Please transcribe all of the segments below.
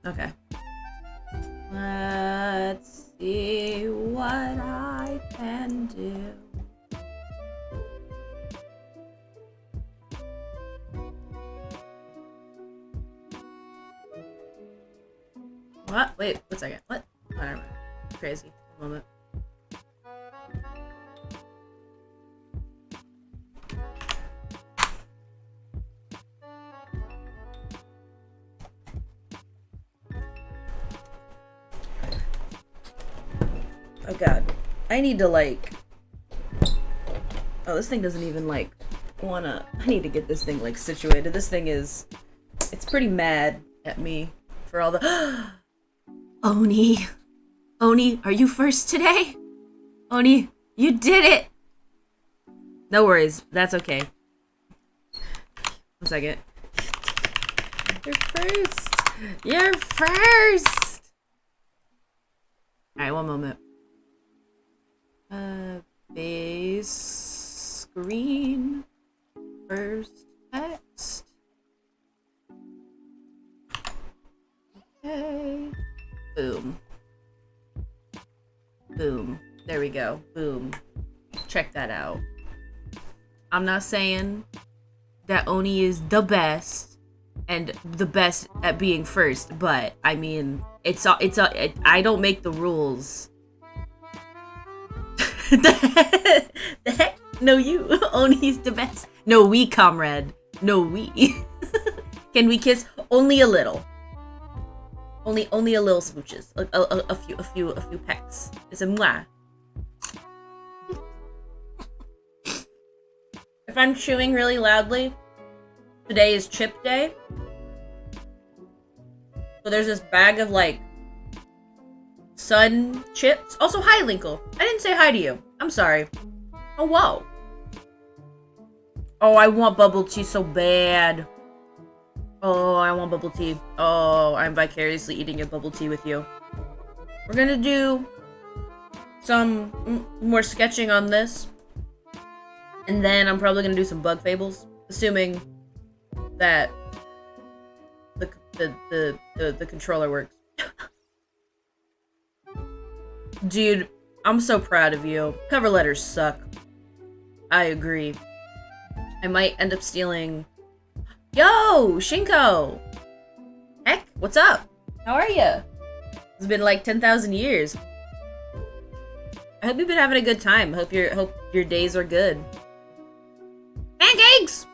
Okay. Let's see what I can do. What? Wait, 1 second. What? Whatever. Crazy. One moment. Oh god. I need to like... Oh, this thing doesn't even like wanna... I need to get this thing like situated. This thing is... It's pretty mad at me for all the... Oni! Oni, are you first today? Oni, you did it! No worries, that's okay. 1 second. You're first! You're first! Alright, 1 moment. Base screen. First text. Okay. Boom. Boom. There we go. Boom. Check that out. I'm not saying that Oni is the best and the best at being first, but I mean, I don't make the rules. The heck? No, you. Oni's the best. No, we, comrade. No, we. Can we kiss? Only a little. Only a little smooches. A few pecks. It's a mwah. If I'm chewing really loudly, today is chip day. So there's this bag of like sun chips. Also, hi, Linkle. I didn't say hi to you. I'm sorry. Oh, whoa. Oh, I want bubble tea so bad. Oh, I want bubble tea. Oh, I'm vicariously eating a bubble tea with you. We're gonna do some more sketching on this. And then I'm probably gonna do some bug fables. Assuming that the controller works. Dude, I'm so proud of you. Cover letters suck. I agree. I might end up stealing... Yo, Shinko! Heck, what's up? How are you? It's been like 10,000 years. I hope you've been having a good time. Hope your days are good. Pancakes!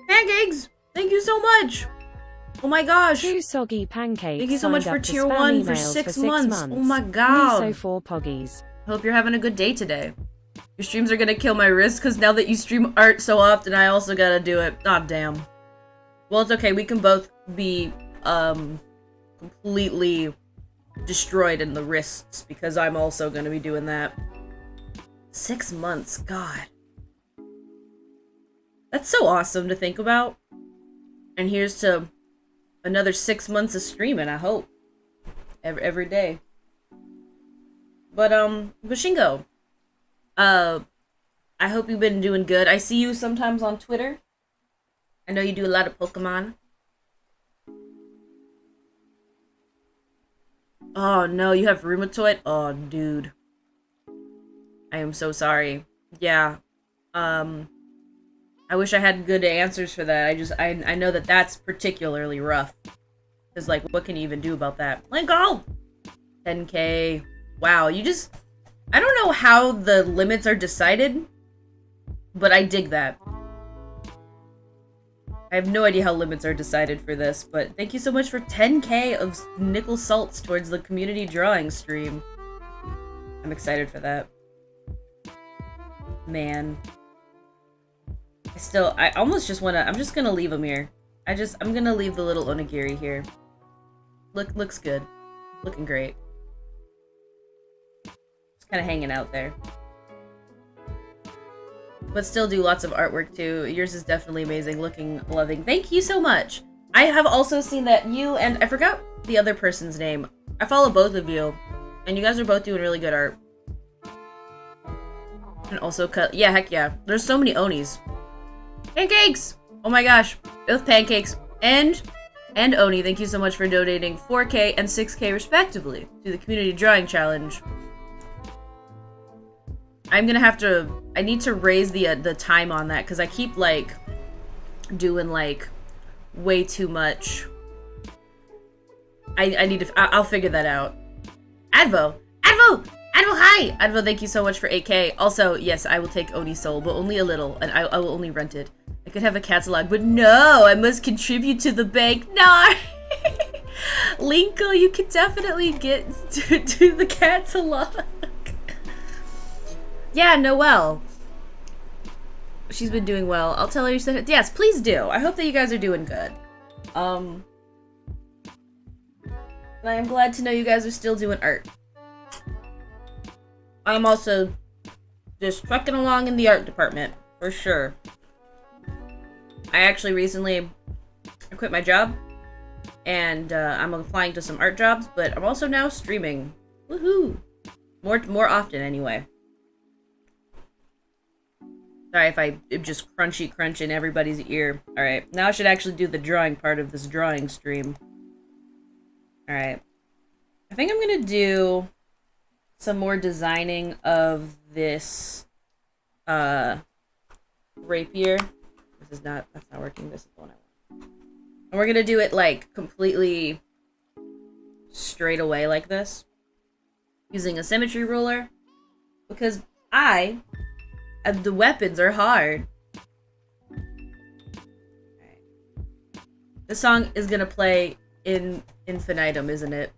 Pancakes! Thank you so much! Oh my gosh! Two soggy pancakes. Thank you so much for tier 1 for 6 months. Oh my god! So 4 poggies. Hope you're having a good day today. Your streams are gonna kill my wrist because now that you stream art so often, I also gotta do it. Aw, damn. Well, it's okay. We can both be completely destroyed in the wrists because I'm also gonna be doing that. 6 months, god. That's so awesome to think about. And here's to another 6 months of streaming, I hope. Every day. But, Shingo, I hope you've been doing good. I see you sometimes on Twitter. I know you do a lot of Pokemon. Oh no, you have rheumatoid? Oh, dude. I am so sorry. Yeah. I wish I had good answers for that. I know that that's particularly rough. Because, like, what can you even do about that? Let go! 10K. Wow, you just... I don't know how the limits are decided, but I dig that. I have no idea how limits are decided for this, but thank you so much for 10K of nickel salts towards the community drawing stream. I'm excited for that. Man. I almost just wanna... I'm just gonna leave him here. I'm gonna leave the little onigiri here. Looks good. Looking great. Kind of hanging out there. But still do lots of artwork too. Yours is definitely amazing, looking loving. Thank you so much. I have also seen that you and I forgot the other person's name. I follow both of you, and you guys are both doing really good art. And also cut. Yeah, heck yeah. There's so many Onis. Pancakes! Oh my gosh, both Pancakes and Oni, thank you so much for donating 4K and 6K respectively to the Community Drawing Challenge. I'm gonna have to, I need to raise the time on that, because I keep, like, doing, like, way too much. I need to, I'll figure that out. Advo, hi! Advo, thank you so much for 8K. Also, yes, I will take Oni's soul, but only a little, and I will only rent it. I could have a catalog, but no, I must contribute to the bank. No! Linko, you can definitely get to the catalog. Yeah, Noelle. She's been doing well. I'll tell her you said it. Yes, please do. I hope that you guys are doing good. And I am glad to know you guys are still doing art. I'm also just trucking along in the art department, for sure. I actually recently quit my job, and I'm applying to some art jobs, but I'm also now streaming. Woohoo! More often, anyway. Sorry if I'm just crunchy crunch in everybody's ear. Alright, now I should actually do the drawing part of this drawing stream. Alright. I think I'm gonna do some more designing of this rapier. That's not working. This is the one I want. And we're gonna do it like completely straight away like this. Using a symmetry ruler. Because the weapons are hard. Alright. This song is gonna play in infinitum, isn't it?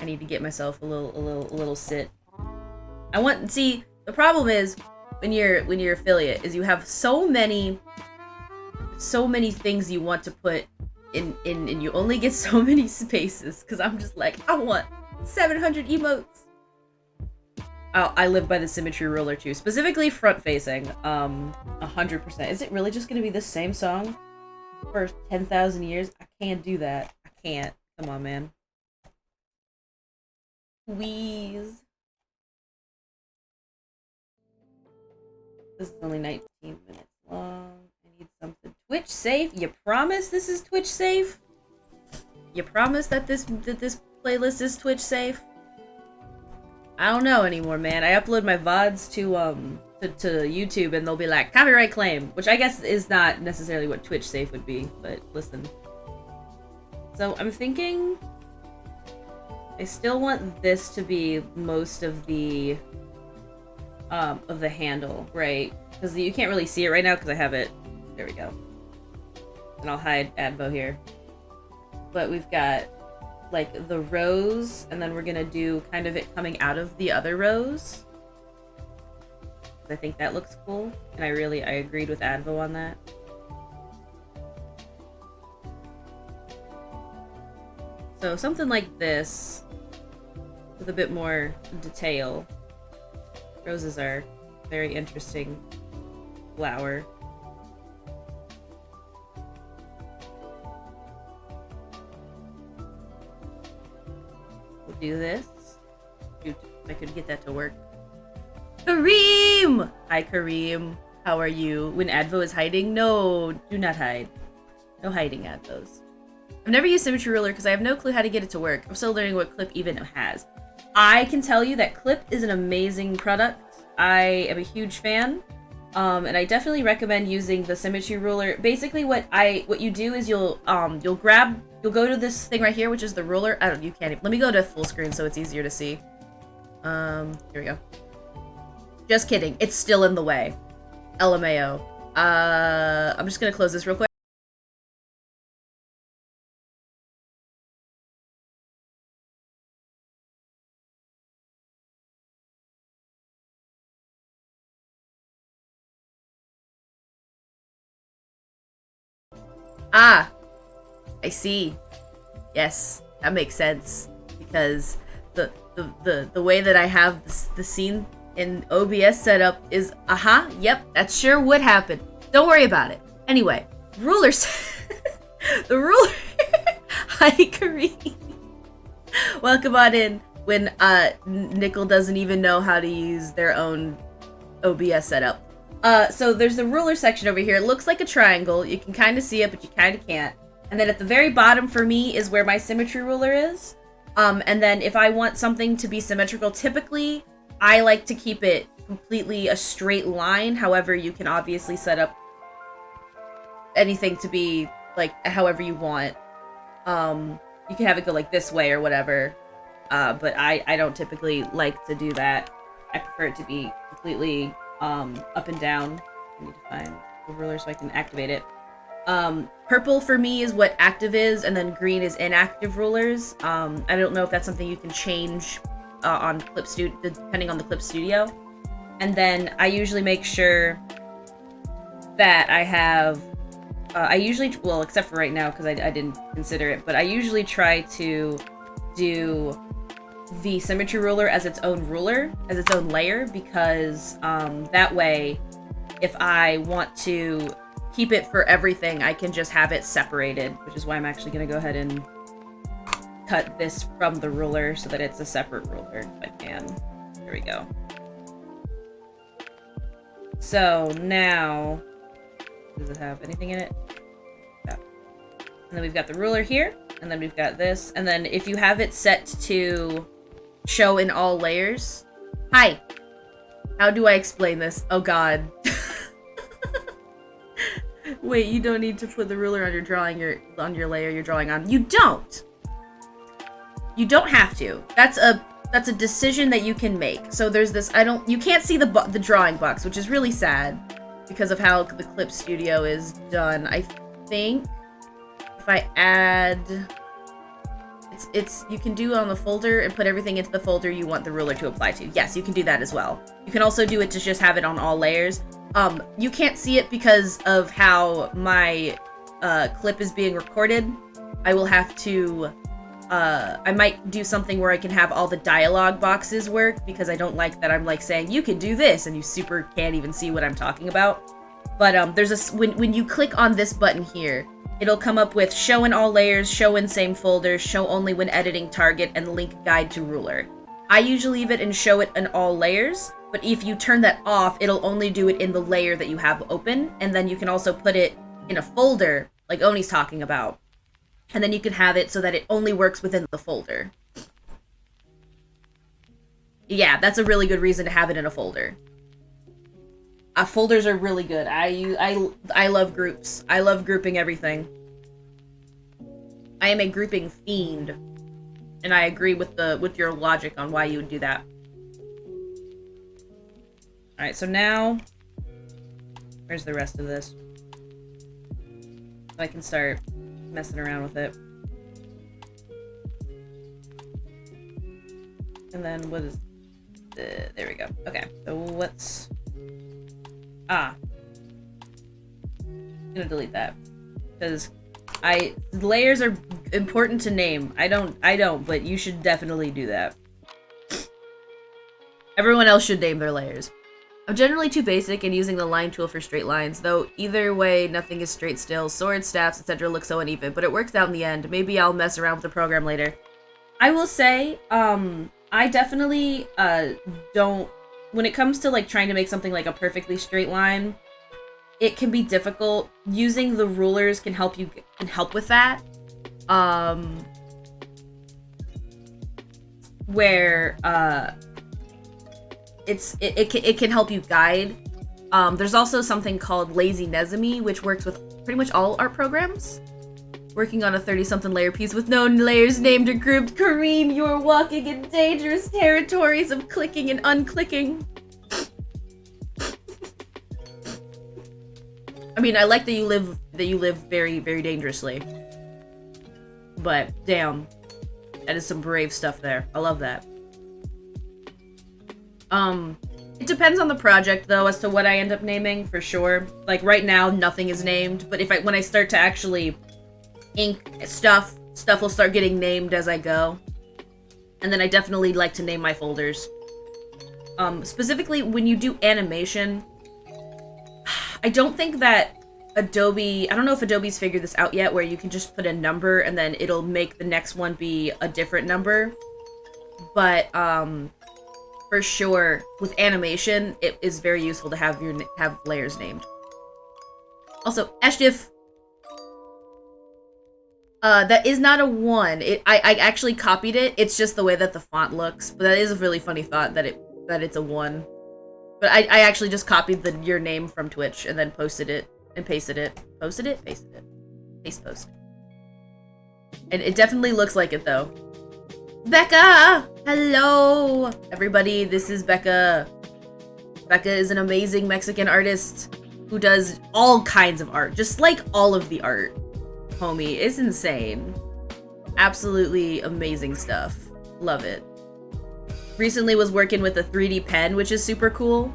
I need to get myself a little sit. See, the problem is when you're affiliate is you have so many things you want to put in and you only get so many spaces, because I'm just like, I want 700 emotes. I live by the symmetry ruler too, specifically front facing. 100%. Is it really just gonna be the same song for 10,000 years? I can't do that. I can't. Come on, man. Wheeze. This is only 19 minutes long. I need something Twitch safe. You promise this is Twitch safe? You promise that this playlist is Twitch safe? I don't know anymore, man. I upload my VODs to YouTube and they'll be like, copyright claim, which I guess is not necessarily what Twitch safe would be, but listen. So I'm thinking I still want this to be most of the handle, right? Because you can't really see it right now because I have it. There we go. And I'll hide Advo here. But we've got like the rows, and then we're gonna do kind of it coming out of the other rows. I think that looks cool, and I agreed with Advo on that. So something like this with a bit more detail. Roses are a very interesting flower. We'll do this. Shoot, if I could get that to work. Kareem! Hi, Kareem. How are you? When Advo is hiding? No, do not hide. No hiding, Advos. I've never used Symmetry Ruler because I have no clue how to get it to work. I'm still learning what Clip even has. I can tell you that Clip is an amazing product. I am a huge fan. And I definitely recommend using the Symmetry Ruler. Basically what you do is you'll go to this thing right here, which is the ruler. You can't even, let me go to full screen so it's easier to see. Here we go. Just kidding. It's still in the way. LMAO. I'm just gonna close this real quick. Ah, I see. Yes, that makes sense because the way that I have the scene in OBS set up is yep, that sure would happen. Don't worry about it. Anyway, rulers. The ruler. Hi, Kareem. Welcome on in. When Nickel doesn't even know how to use their own OBS setup. So there's the ruler section over here. It looks like a triangle. You can kind of see it, but you kind of can't. And then at the very bottom for me is where my symmetry ruler is. And then if I want something to be symmetrical, typically I like to keep it completely a straight line. However, you can obviously set up anything to be like however you want. You can have it go like this way or whatever. But I don't typically like to do that. I prefer it to be completely up and down. I need to find the ruler so I can activate it. Purple for me is what active is, and then green is inactive rulers. I don't know if that's something you can change on Clip Studio, depending on the Clip Studio. And then I usually make sure that I have, well, except for right now because I didn't consider it, but I usually try to do the symmetry ruler as its own ruler, as its own layer, because that way, if I want to keep it for everything, I can just have it separated, which is why I'm actually going to go ahead and cut this from the ruler so that it's a separate ruler if I can. There we go. So now, does it have anything in it? Yeah. And then we've got the ruler here, and then we've got this, and then if you have it set to show in all layers. Hi! How do I explain this? Oh god. Wait, you don't need to put the ruler on your layer you're drawing on. You don't! You don't have to. That's a decision that you can make. So there's this, you can't see the drawing box, which is really sad because of how the Clip Studio is done. I think if I add, you can do on the folder and put everything into the folder you want the ruler to apply to. Yes, you can do that as well. You can also do it to just have it on all layers. You can't see it because of how my clip is being recorded. I will have to, I might do something where I can have all the dialogue boxes work, because I don't like that I'm like saying, you can do this, and you super can't even see what I'm talking about. But there's when you click on this button here, it'll come up with show in all layers, show in same folder, show only when editing target, and link guide to ruler. I usually leave it and show it in all layers, but if you turn that off, it'll only do it in the layer that you have open, and then you can also put it in a folder, like Oni's talking about. And then you can have it so that it only works within the folder. Yeah, that's a really good reason to have it in a folder. Folders are really good. I love groups. I love grouping everything. I am a grouping fiend, and I agree with your logic on why you would do that. All right, so now, where's the rest of this? So I can start messing around with it. And then what is there we go. Okay, so let's I'm gonna delete that because layers are important to name. I don't, but you should definitely do that. Everyone else should name their layers. I'm generally too basic in using the line tool for straight lines, though either way, nothing is straight still. Swords, staffs, etc. look so uneven, but it works out in the end. Maybe I'll mess around with the program later. I will say, I definitely, don't... When it comes to, like, trying to make something like a perfectly straight line, it can be difficult. Using the rulers can help with that. Where, it can help you guide. There's also something called Lazy Nezumi, which works with pretty much all art programs. Working on a 30-something layer piece with no layers named or grouped. Kareem, you're walking in dangerous territories of clicking and unclicking. I mean, I like that you live very, very dangerously. But damn, that is some brave stuff there. I love that. It depends on the project, though, as to what I end up naming, for sure. Like, right now, nothing is named, but when I start to actually ink stuff will start getting named as I go. And then I definitely like to name my folders. Specifically, when you do animation, I don't think that Adobe... I don't know if Adobe's figured this out yet, where you can just put a number, and then it'll make the next one be a different number. But, for for sure, with animation, it is very useful to have have layers named. Also, Eshtif. That is not a 1. I actually copied it. It's just the way that the font looks. But that is a really funny thought that it's a 1. But I actually just copied your name from Twitch and then posted it and pasted it. Posted it? Pasted it. Paste post. And it definitely looks like it though. Becca! Hello! Everybody, this is Becca. Becca is an amazing Mexican artist who does all kinds of art. Just like all of the art. Homie, it's insane. Absolutely amazing stuff. Love it. Recently was working with a 3D pen, which is super cool.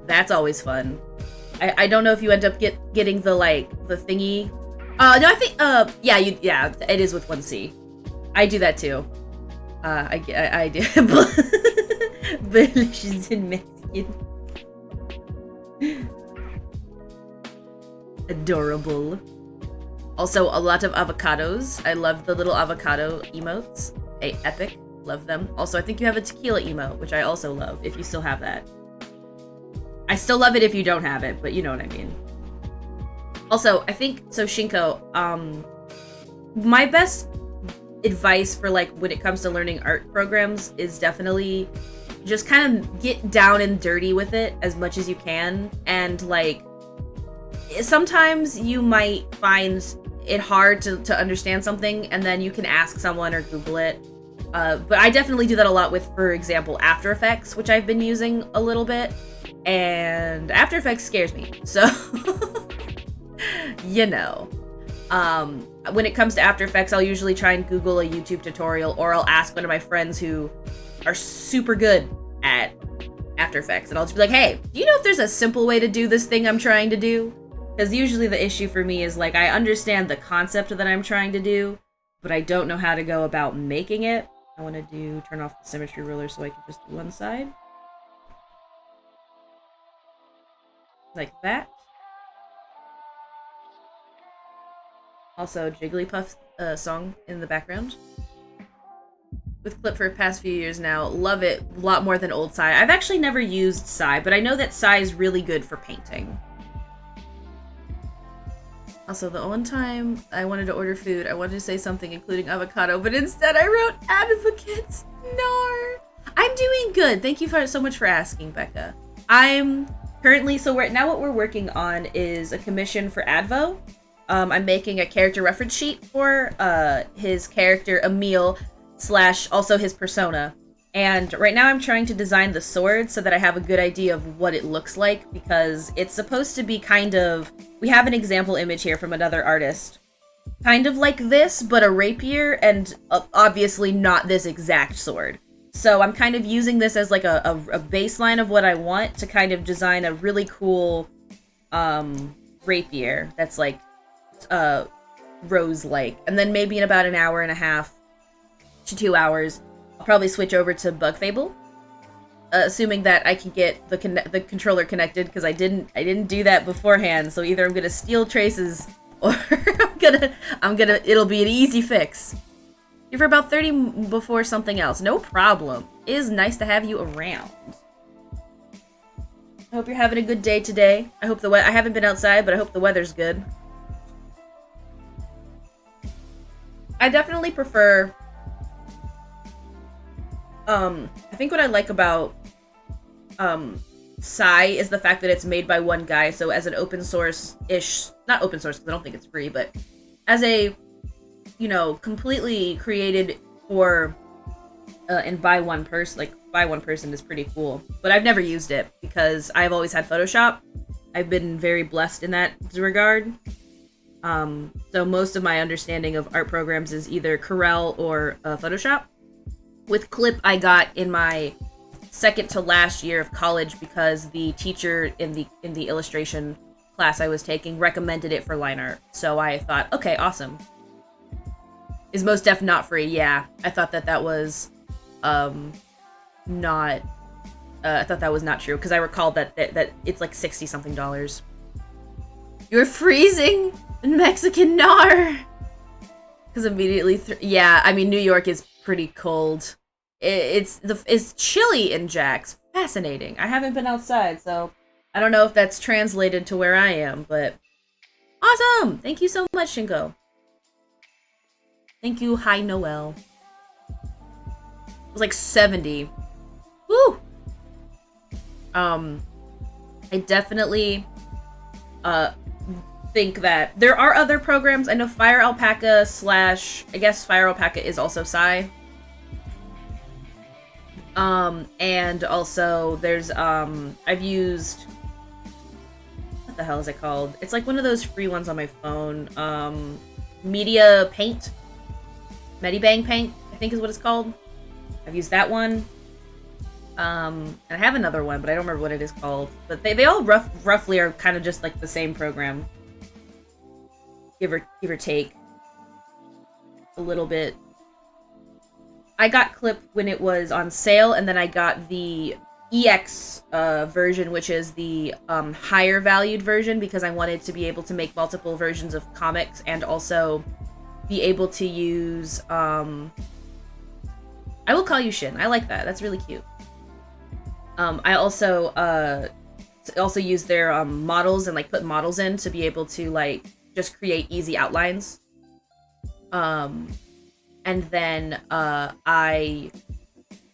That's always fun. I don't know if you end up getting the thingy. No, I think yeah, it is with 1C. I do that too. I do. But she's in Mexican. Adorable. Also, a lot of avocados. I love the little avocado emotes. Epic. Love them. Also, I think you have a tequila emote, which I also love, if you still have that. I still love it if you don't have it, but you know what I mean. Also, I think, so Shinko, my best advice for, when it comes to learning art programs is definitely just kind of get down and dirty with it as much as you can, and, sometimes you might find it hard to understand something, and then you can ask someone or Google it. But I definitely do that a lot with, for example, After Effects, which I've been using a little bit. And After Effects scares me, so you know. When it comes to After Effects, I'll usually try and Google a YouTube tutorial, or I'll ask one of my friends who are super good at After Effects, and I'll just be like, hey, do you know if there's a simple way to do this thing I'm trying to do? Because usually the issue for me is, I understand the concept that I'm trying to do, but I don't know how to go about making it. I want to turn off the symmetry ruler so I can just do one side. Like that. Also, Jigglypuff's song in the background. With Clip for the past few years now. Love it a lot more than old Sai. I've actually never used Sai, but I know that Sai is really good for painting. Also, the one time I wanted to order food, I wanted to say something including avocado, but instead I wrote advocates. Nar. I'm doing good. Thank you so much for asking, Becca. I'm currently, so right now what we're working on is a commission for Advo. I'm making a character reference sheet for his character Emil / also his persona. And right now I'm trying to design the sword so that I have a good idea of what it looks like, because it's supposed to be kind of, we have an example image here from another artist. Kind of like this, but a rapier, and obviously not this exact sword. So I'm kind of using this as a baseline of what I want to kind of design a really cool rapier that's rose-like. And then maybe in about an hour and a half to 2 hours, I'll probably switch over to Bug Fable, assuming that I can get the controller connected, because I didn't do that beforehand. So either I'm gonna steal traces, or it'll be an easy fix. You're for about 30 before something else. No problem. It is nice to have you around. I hope you're having a good day today. I hope I haven't been outside, but I hope the weather's good. I definitely prefer. I think what I like about Sai is the fact that it's made by one guy, so as an open source-ish, not open source because I don't think it's free, but as a, completely created for, and by one person, by one person is pretty cool. But I've never used it because I've always had Photoshop. I've been very blessed in that regard. So most of my understanding of art programs is either Corel or Photoshop. With Clip, I got in my second to last year of college because the teacher in the illustration class I was taking recommended it for line art. So I thought, okay, awesome. Is most def not free? Yeah, I thought that was not. I thought that was not true because I recalled that it's like $60 something. You're freezing in Mexican nar. Because immediately, yeah, I mean New York is pretty cold. It's chilly in Jax. Fascinating. I haven't been outside, so I don't know if that's translated to where I am, but awesome! Thank you so much, Shinko. Thank you, Hi Noel. It was like 70. Woo! I definitely think that there are other programs. I know Fire Alpaca / I guess Fire Alpaca is also Psy. And also there's I've used, what the hell is it called? It's like one of those free ones on my phone. Media Paint. Medibang Paint, I think is what it's called. I've used that one. And I have another one, but I don't remember what it is called. But they all roughly are kind of just like the same program. Give or take. A little bit. I got Clip when it was on sale, and then I got the EX version, which is the higher valued version, because I wanted to be able to make multiple versions of comics and also be able to use I Will Call You Shin. I like that. That's really cute. I also use their models and like put models in to be able to like just create easy outlines. And then I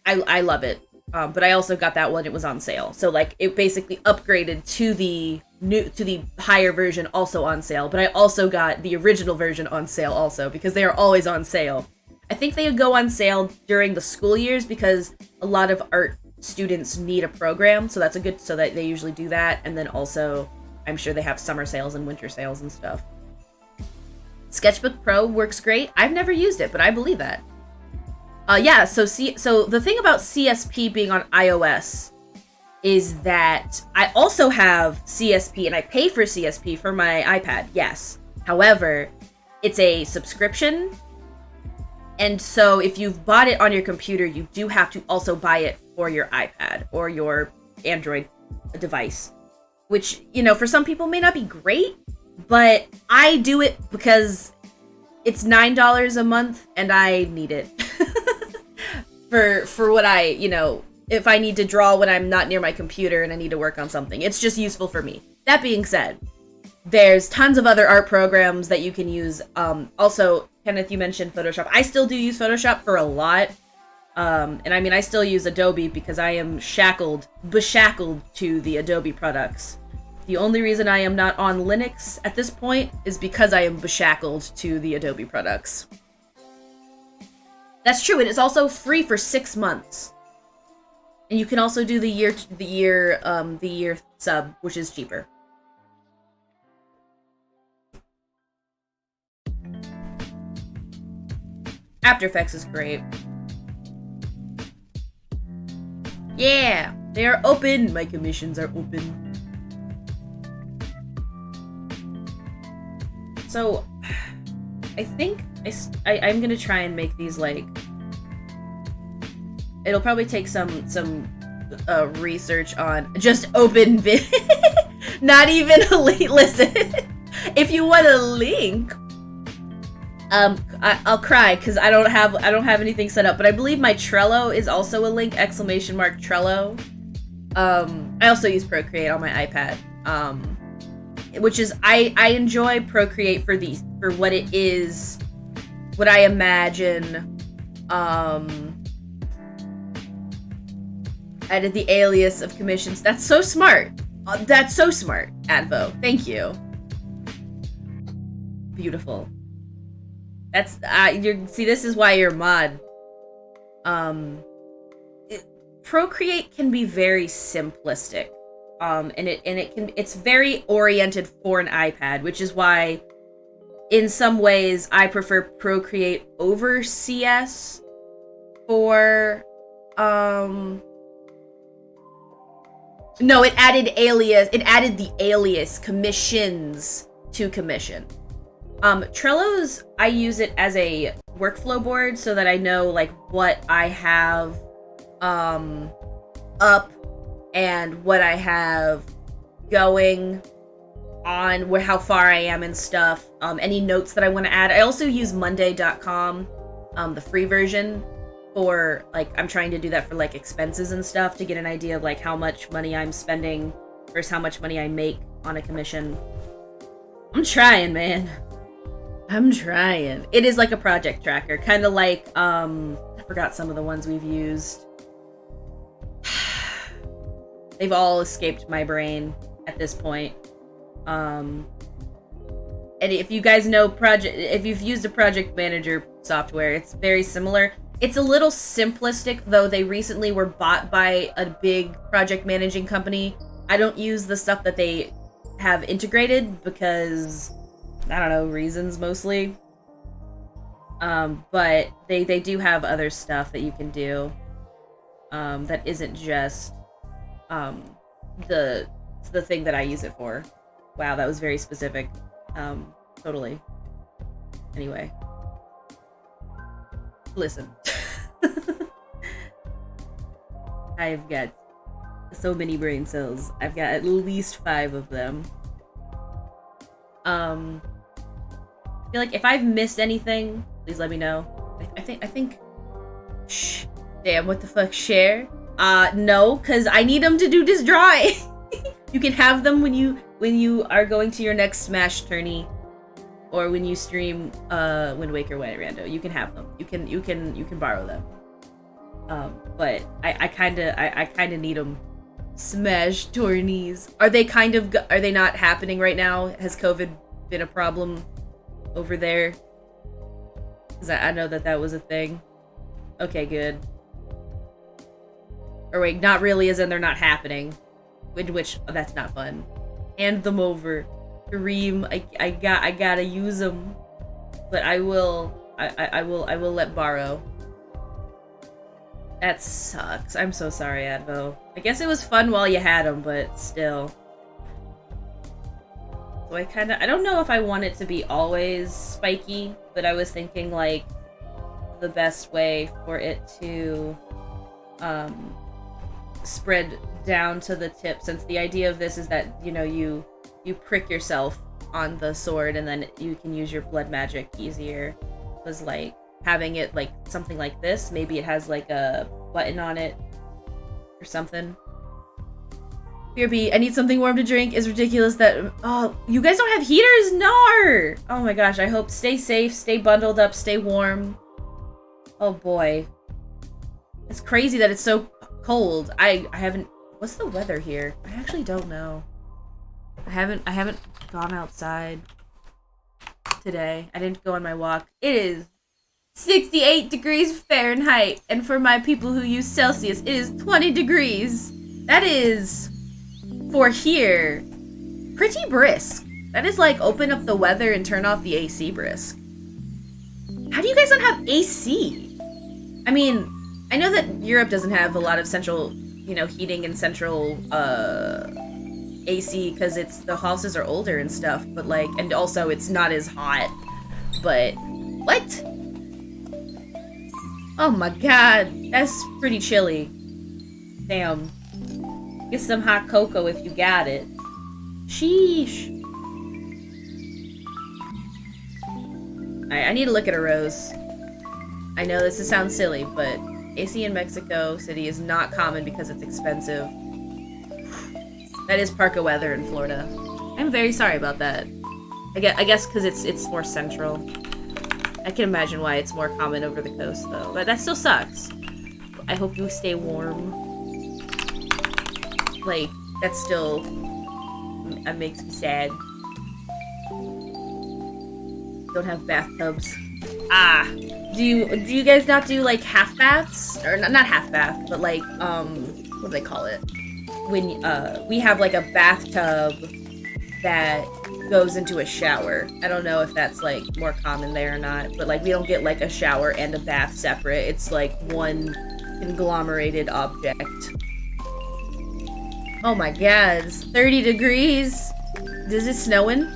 love it. But I also got that when it was on sale. So like it basically upgraded to the higher version also on sale. But I also got the original version on sale also because they are always on sale. I think they go on sale during the school years because a lot of art students need a program, so that's a good, so that they usually do that. And then also I'm sure they have summer sales and winter sales and stuff. Sketchbook Pro works great. I've never used it, but I believe that. Yeah, so the thing about CSP being on iOS is that I also have CSP and I pay for CSP for my iPad, yes. However, it's a subscription. And so if you've bought it on your computer, you do have to also buy it for your iPad or your Android device, which, you know, for some people may not be great, but I do it because it's $9 a month and I need it for what I, you know, if I need to draw when I'm not near my computer and I need to work on something. It's just useful for me. That being said, there's tons of other art programs that you can use. Also, Kenneth, you mentioned Photoshop. I still do use Photoshop for a lot. And I mean, I still use Adobe because I am beshackled to the Adobe products. The only reason I am not on Linux at this point is because I am beshackled to the Adobe products. That's true, and it's also free for 6 months. And you can also do the year sub, which is cheaper. After Effects is great. Yeah, they are open. My commissions are open. So, I think I'm gonna try and make these like. It'll probably take some research on just open bid. Not even a link. Listen, if you want a link, I'll cry because I don't have anything set up. But I believe my Trello is also a link! Trello. I also use Procreate on my iPad. Which is I enjoy Procreate for what it is, what I imagine. Added the alias of commissions. That's so smart. That's so smart, Advo. Thank you. Beautiful. That's see, this is why you're mod. Procreate can be very simplistic. And it's very oriented for an iPad, which is why in some ways I prefer Procreate over CS for no, it added the alias commissions to commission. Trello's, I use it as a workflow board so that I know like what I have up and what I have going on, how far I am and stuff. Any notes that I want to add. I also use Monday.com, the free version, for, like, I'm trying to do that for, like, expenses and stuff to get an idea of, like, how much money I'm spending versus how much money I make on a commission. I'm trying, man. I'm trying. It is like a project tracker, kind of like, I forgot some of the ones we've used. They've all escaped my brain at this point. And if you guys know if you've used a project manager software, it's very similar. It's a little simplistic, though. They recently were bought by a big project managing company. I don't use the stuff that they have integrated because, I don't know, reasons mostly. But they do have other stuff that you can do that isn't just the thing that I use it for. Wow, that was very specific. Totally. Anyway. Listen. I've got so many brain cells. I've got at least 5 of them. I feel like if I've missed anything, please let me know. I think shh. Damn, what the fuck, share? No, cause I need them to do this drawing. You can have them when you are going to your next Smash tourney, or when you stream Wind Waker White Rando. You can have them. You can borrow them. But I kinda need them. Smash tourneys. Are they not happening right now? Has COVID been a problem over there? Cause I know that was a thing. Okay, good. Or wait, not really, as in they're not happening. Which that's not fun. Hand them over. Kareem, I gotta use them. But I will let borrow. That sucks. I'm so sorry, Advo. I guess it was fun while you had them, but still. So I don't know if I want it to be always spiky, but I was thinking, like, the best way for it to spread down to the tip, since the idea of this is that, you know, you prick yourself on the sword and then you can use your blood magic easier. Was like having it like something like this. Maybe it has like a button on it or something. BRB, I need something warm to drink. It's ridiculous that you guys don't have heaters? No! Oh my gosh, I hope stay safe, stay bundled up, stay warm. Oh boy. It's crazy that it's so cold. I haven't. What's the weather here? I actually don't know. I haven't gone outside today. I didn't go on my walk. It is 68 degrees Fahrenheit, and for my people who use Celsius, it is 20 degrees. That is, for here, pretty brisk. That is like open up the weather and turn off the AC brisk. How do you guys not have AC? I mean, I know that Europe doesn't have a lot of central, you know, heating and central AC because the houses are older and stuff, but like, and also it's not as hot. But what? Oh my god, that's pretty chilly. Damn. Get some hot cocoa if you got it. Sheesh. Alright, I need to look at a rose. I know this sounds silly, but AC in Mexico City is not common because it's expensive. That is parka weather in Florida. I'm very sorry about that. I guess because it's more central. I can imagine why it's more common over the coast, though. But that still sucks. I hope you stay warm. Like, that still makes me sad. Don't have bathtubs. Ah! Do you guys not do, like, half baths? Or, not half bath, but, like, what do they call it? When, we have, like, a bathtub that goes into a shower. I don't know if that's, like, more common there or not, but, like, we don't get, like, a shower and a bath separate. It's, like, one conglomerated object. Oh my god, it's 30 degrees? Is it snowing?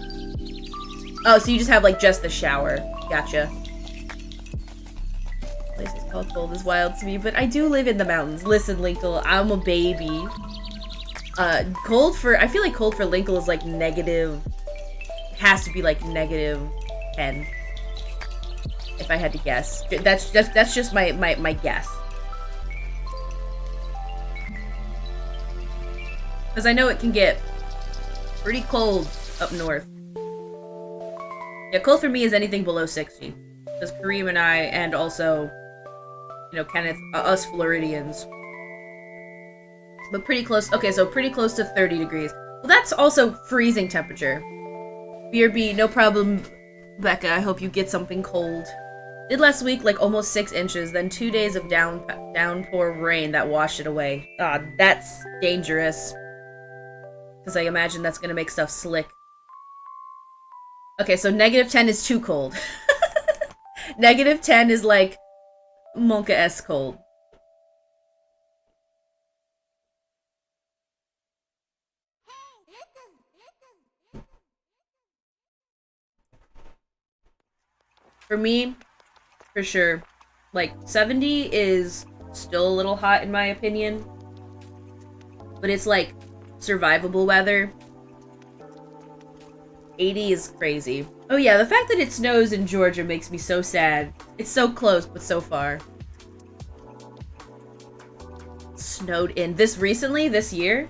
Oh, so you just have, like, just the shower. Gotcha. This place is called Cold is wild to me, but I do live in the mountains. Listen, Linkle, I'm a baby. I feel like cold for Linkle is, like, negative... Has to be, like, -10. if I had to guess. That's just my guess. Because I know it can get pretty cold up north. Yeah, cold for me is anything below 60. Because Kareem and I, and also, you know, Kenneth, us Floridians. But pretty close, okay, so pretty close to 30 degrees. Well, that's also freezing temperature. BRB, no problem, Becca, I hope you get something cold. Did last week, like, almost 6 inches, then 2 days of downpour rain that washed it away. Ah, that's dangerous. Because I imagine that's gonna make stuff slick. Okay, so -10 is too cold. -10 is like Monka-esque cold. For me, for sure, like 70 is still a little hot in my opinion, but it's like survivable weather. 80 is crazy. Oh yeah, the fact that it snows in Georgia makes me so sad. It's so close, but so far. It snowed in this recently, this year?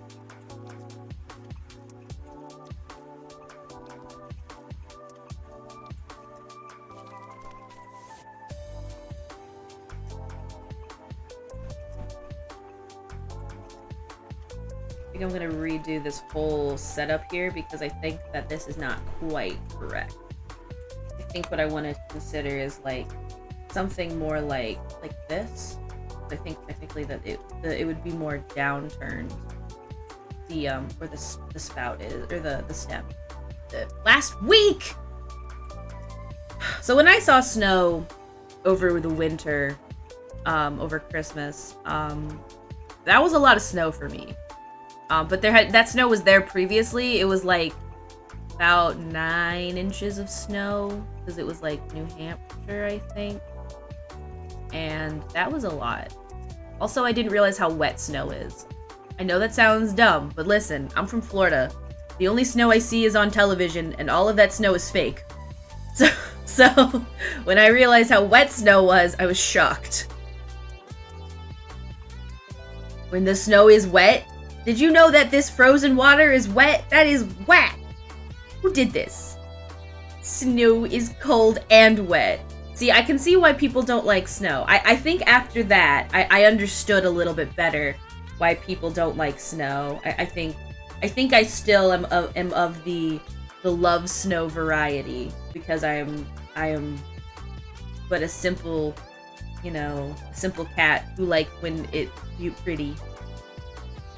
I think I'm gonna redo this whole setup here because I think that this is not quite correct. I think what I want to consider is like something more like this. I think technically that it would be more downturned. The where the spout is, or the stem. Last week. So when I saw snow over the winter, over Christmas, that was a lot of snow for me. But that snow was there previously. It was like about 9 inches of snow because it was like New Hampshire, I think. And that was a lot. Also, I didn't realize how wet snow is. I know that sounds dumb, but listen, I'm from Florida. The only snow I see is on television, and all of that snow is fake. So when I realized how wet snow was, I was shocked. When the snow is wet, did you know that this frozen water is wet? That is whack! Who did this? Snow is cold and wet. See, I can see why people don't like snow. I think after that, I understood a little bit better why people don't like snow. I think I still am of the love snow variety because I am but a simple, you know, simple cat who like when you pretty.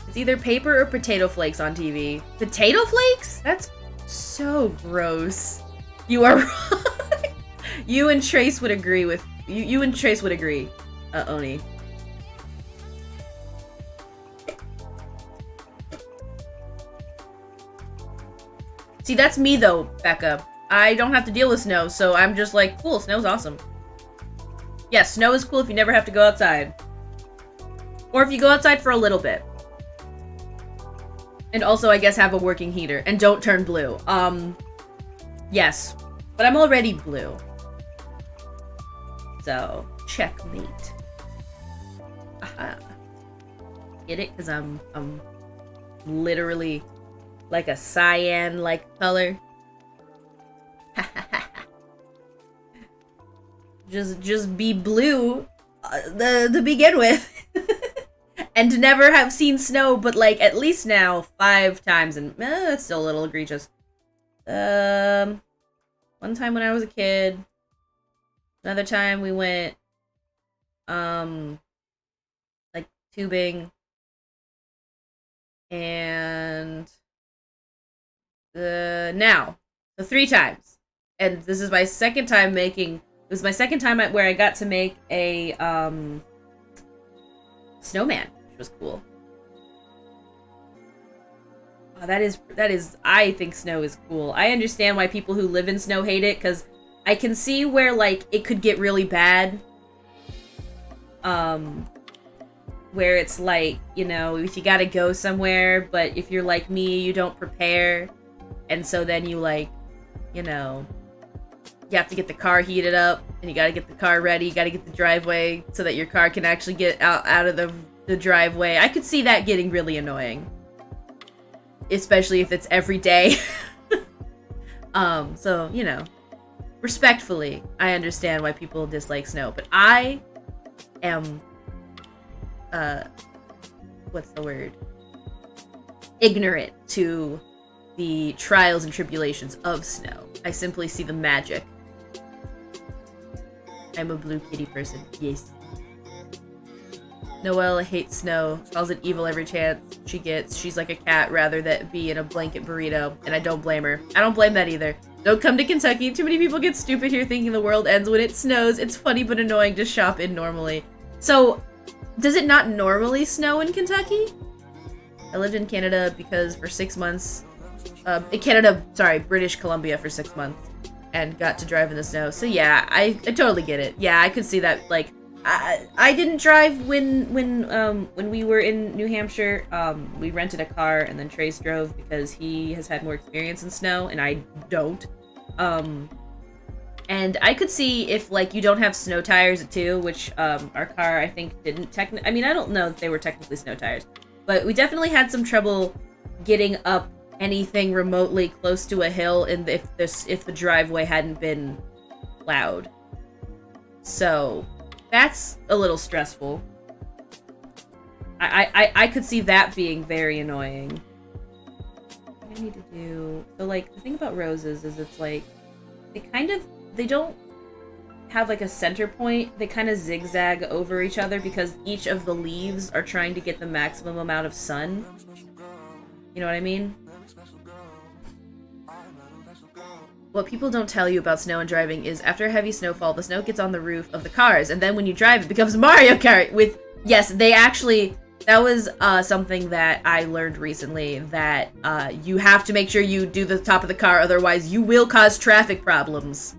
It's either paper or potato flakes on TV. Potato flakes? That's so gross. You are wrong. You and Trace would agree with you and Trace would agree, Oni. See, that's me though, Becca. I don't have to deal with snow, so I'm just like, cool, snow's awesome. Yeah, snow is cool if you never have to go outside. Or if you go outside for a little bit. And also, I guess, have a working heater. And don't turn blue. Yes. But I'm already blue. So, checkmate. Aha. Get it? Because I'm literally like a cyan-like color. just be blue to begin with. And to never have seen snow, but like at least now 5 times, and that's still a little egregious. One time when I was a kid, another time we went, like tubing, and now, so 3 times, and this is my second time making. It was my second time where I got to make a snowman. Was cool. Oh, that is I think snow is cool. I understand why people who live in snow hate it, because I can see where like it could get really bad. Where it's like, you know, if you gotta go somewhere, but if you're like me, you don't prepare, and so then you like, you know, you have to get the car heated up, and you gotta get the car ready, you gotta get the driveway so that your car can actually get out of the driveway. I could see that getting really annoying. Especially if it's every day. So, you know, respectfully, I understand why people dislike snow, but I am, what's the word? Ignorant to the trials and tribulations of snow. I simply see the magic. I'm a blue kitty person. Yes. Noelle hates snow. Calls it evil every chance she gets. She's like a cat rather than be in a blanket burrito. And I don't blame her. I don't blame that either. Don't come to Kentucky. Too many people get stupid here thinking the world ends when it snows. It's funny but annoying to shop in normally. So, does it not normally snow in Kentucky? I lived in Canada because for 6 months, British Columbia for 6 months, and got to drive in the snow. So yeah, I totally get it. Yeah, I could see that. Like, I didn't drive when we were in New Hampshire. We rented a car, and then Trace drove because he has had more experience in snow, and I don't. And I could see if, like, you don't have snow tires too, which our car, I think, didn't technically. I mean, I don't know if they were technically snow tires, but we definitely had some trouble getting up anything remotely close to a hill, and if the driveway hadn't been plowed. So that's a little stressful. I could see that being very annoying. What I need to do, so like the thing about roses is it's like they don't have like a center point. They kind of zigzag over each other because each of the leaves are trying to get the maximum amount of sun. You know what I mean? What people don't tell you about snow and driving is after a heavy snowfall, the snow gets on the roof of the cars, and then when you drive, it becomes Mario Kart with... Yes, they actually... That was something that I learned recently, that you have to make sure you do the top of the car, otherwise you will cause traffic problems.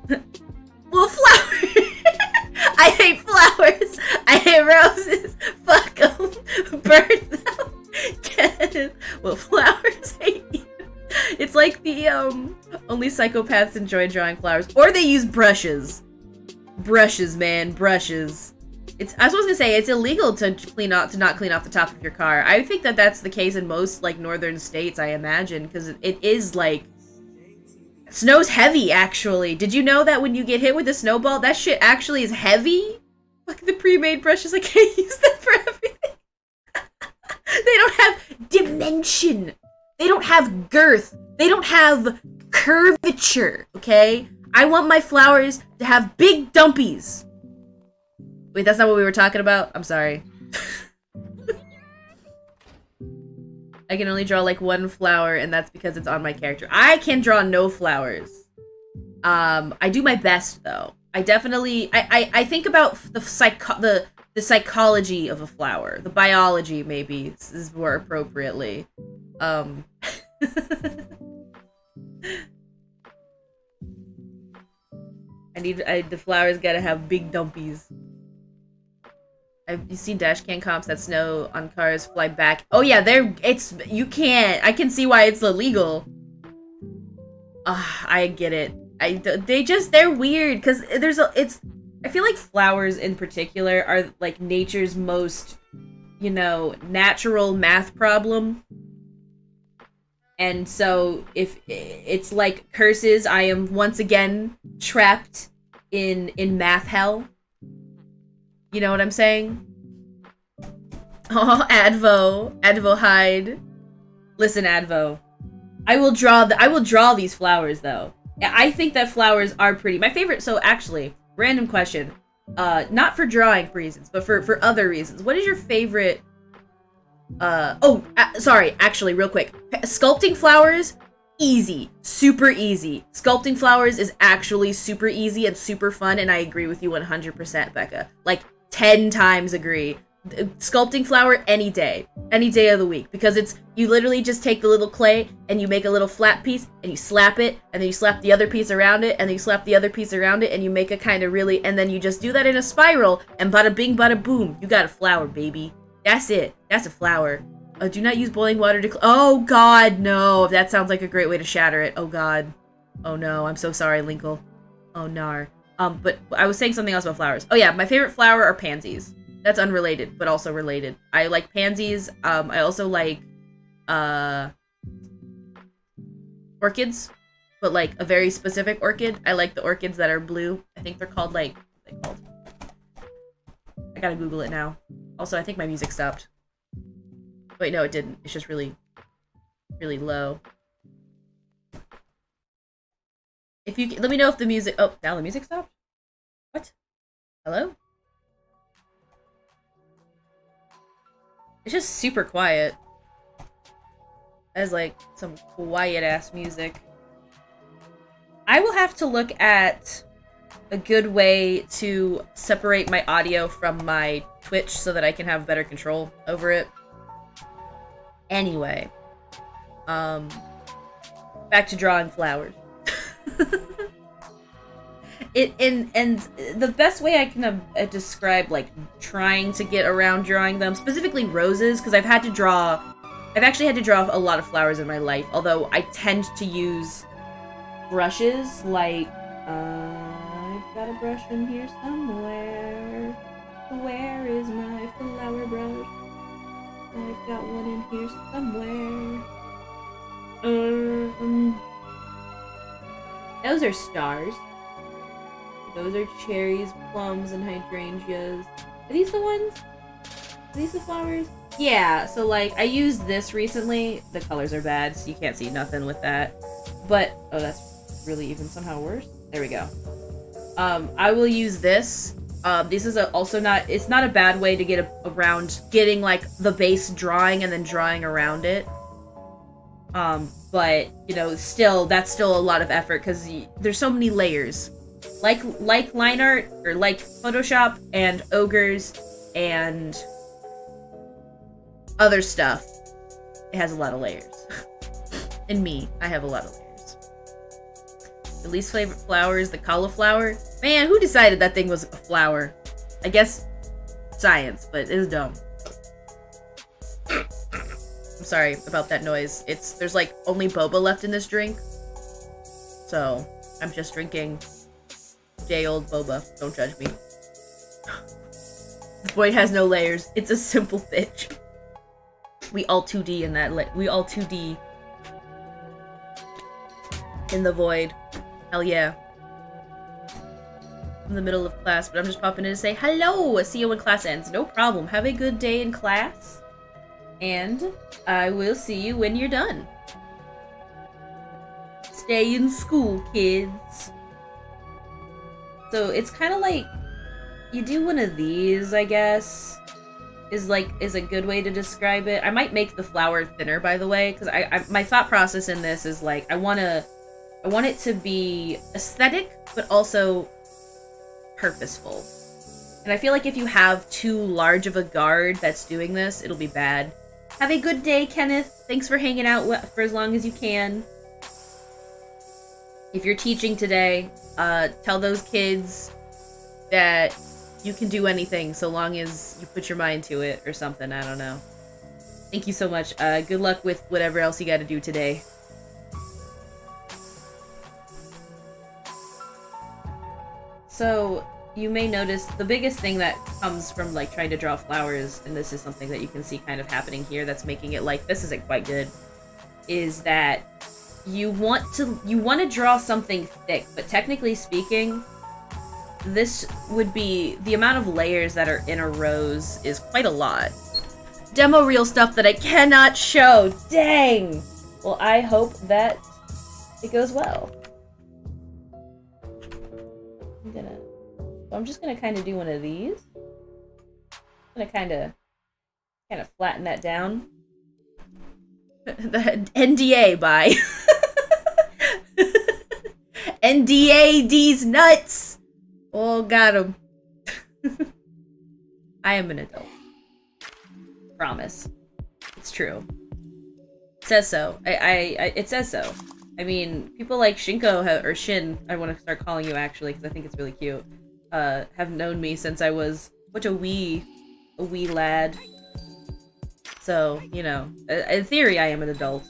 Well, flowers! I hate flowers! I hate roses! Fuck them! Burn them! Well, flowers hate you. It's like the, only psychopaths enjoy drawing flowers. Or they use brushes. Brushes, man. Brushes. I was gonna say, it's illegal to not clean off the top of your car. I think that that's the case in most, like, northern states, I imagine. Because it is, like... Snow's heavy, actually. Did you know that when you get hit with a snowball, that shit actually is heavy? Look at the pre-made brushes. I can't use them for everything. They don't have dimension. They don't have girth. They don't have curvature, okay? I want my flowers to have big dumpies. Wait, that's not what we were talking about? I'm sorry. I can only draw, like, one flower, and that's because it's on my character. I can draw no flowers. I do my best, though. I definitely... I think about the psychology of a flower. The biology, maybe, is more appropriately. The flowers gotta have big dumpies. You seen dashcam comps that snow on cars fly back? Oh yeah, you can't. I can see why it's illegal. I get it. They're weird because I feel like flowers in particular are like nature's most, you know, natural math problem. And so if it's like curses, I am once again trapped in math hell. You know what I'm saying? Oh, Advo hide. Listen, Advo. I will draw these flowers though. I think that flowers are pretty. My favorite, so actually, random question. Not for drawing reasons, but for other reasons. What is your favorite sorry, actually, real quick. Sculpting flowers, easy. Super easy. Sculpting flowers is actually super easy and super fun, and I agree with you 100%, Becca. Like, 10 times agree. Sculpting flower any day of the week, because you literally just take the little clay and you make a little flat piece and you slap it, and then you slap the other piece around it, and then you slap the other piece around it, and you make a kind of really, and then you just do that in a spiral, and bada bing bada boom, you got a flower, baby. That's it. That's a flower. Do not use boiling water to oh god, no. That sounds like a great way to shatter it. Oh god. Oh no, I'm so sorry, Linkle. Oh nar. But I was saying something else about flowers. Oh yeah, my favorite flower are pansies. That's unrelated, but also related. I like pansies. I also like orchids, but like a very specific orchid. I like the orchids that are blue. I think they're called like what are they called? I gotta Google it now. Also, I think my music stopped. Wait, no, it didn't. It's just really, really low. If you let me know if the music. Oh, now the music stopped. What? Hello? It's just super quiet. As like some quiet ass music. I will have to look at a good way to separate my audio from my Twitch so that I can have better control over it. Anyway, back to drawing flowers. And the best way I can describe like trying to get around drawing them, specifically roses, because I've actually had to draw a lot of flowers in my life, although I tend to use brushes like I've got a brush in here somewhere. Where is my flower brush? I've got one in here somewhere. Those are stars. Those are cherries, plums, and hydrangeas. Are these the ones? Are these the flowers? Yeah, so like I used this recently. The colors are bad, so you can't see nothing with that. But oh, that's really even somehow worse. There we go. I will use this. This is also not. It's not a bad way to get around getting like the base drawing and then drawing around it. But you know, that's still a lot of effort because there's so many layers. Like line art or like Photoshop and ogres and other stuff. It has a lot of layers. And me, I have a lot of layers. The least favorite flower is the cauliflower. Man, who decided that thing was a flower? I guess science, but it's dumb. I'm sorry about that noise. There's like only boba left in this drink. So, I'm just drinking day old boba. Don't judge me. The void has no layers. It's a simple bitch. We all 2D in that. We all 2D in the void. Hell yeah. In the middle of class, but I'm just popping in to say hello. See you when class ends. No problem. Have a good day in class, and I will see you when you're done. Stay in school, kids. So it's kind of like you do one of these, I guess, is a good way to describe it. I might make the flower thinner, by the way, because my thought process in this is like I want it to be aesthetic, but also purposeful. And I feel like if you have too large of a guard that's doing this, it'll be bad. Have a good day, Kenneth. Thanks for hanging out for as long as you can. If you're teaching today, tell those kids that you can do anything so long as you put your mind to it or something. I don't know. Thank you so much. Good luck with whatever else you got to do today. So, you may notice the biggest thing that comes from like trying to draw flowers, and this is something that you can see kind of happening here that's making it like this isn't quite good, is that you want to draw something thick, but technically speaking, this would be the amount of layers that are in a rose is quite a lot. Demo reel stuff that I cannot show. Dang. Well, I hope that it goes well. I'm just gonna kind of do one of these. I'm gonna kind of flatten that down. The NDA by NDA these nuts. Oh, got him. I am an adult. Promise. It's true. It says so. It says so. I mean, people like Shinko or Shin, I want to start calling you actually because I think it's really cute, have known me since I was such a wee lad. So, you know, in theory I am an adult.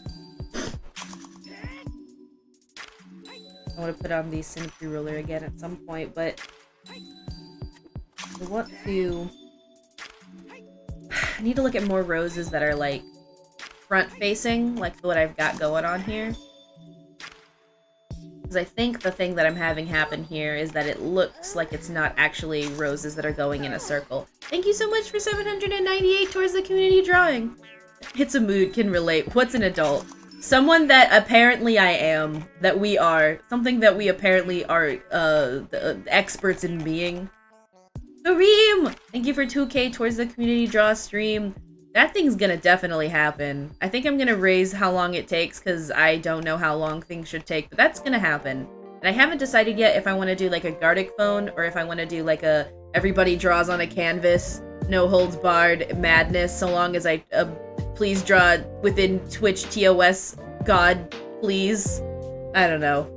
I want to put on the symmetry ruler again at some point, but I want to... I need to look at more roses that are, like, front-facing, like what I've got going on here. Because I think the thing that I'm having happen here is that it looks like it's not actually roses that are going in a circle. Thank you so much for 798 towards the community drawing. It's a mood, can relate. What's an adult? Someone that apparently I am, that we are, something that we apparently are experts in being. Kareem! Thank you for 2K towards the community draw stream. That thing's gonna definitely happen. I think I'm gonna raise how long it takes because I don't know how long things should take, but that's gonna happen. And I haven't decided yet if I want to do like a Gardic phone or if I want to do like a everybody draws on a canvas, no holds barred madness, so long as I please draw within Twitch TOS God, please. I don't know.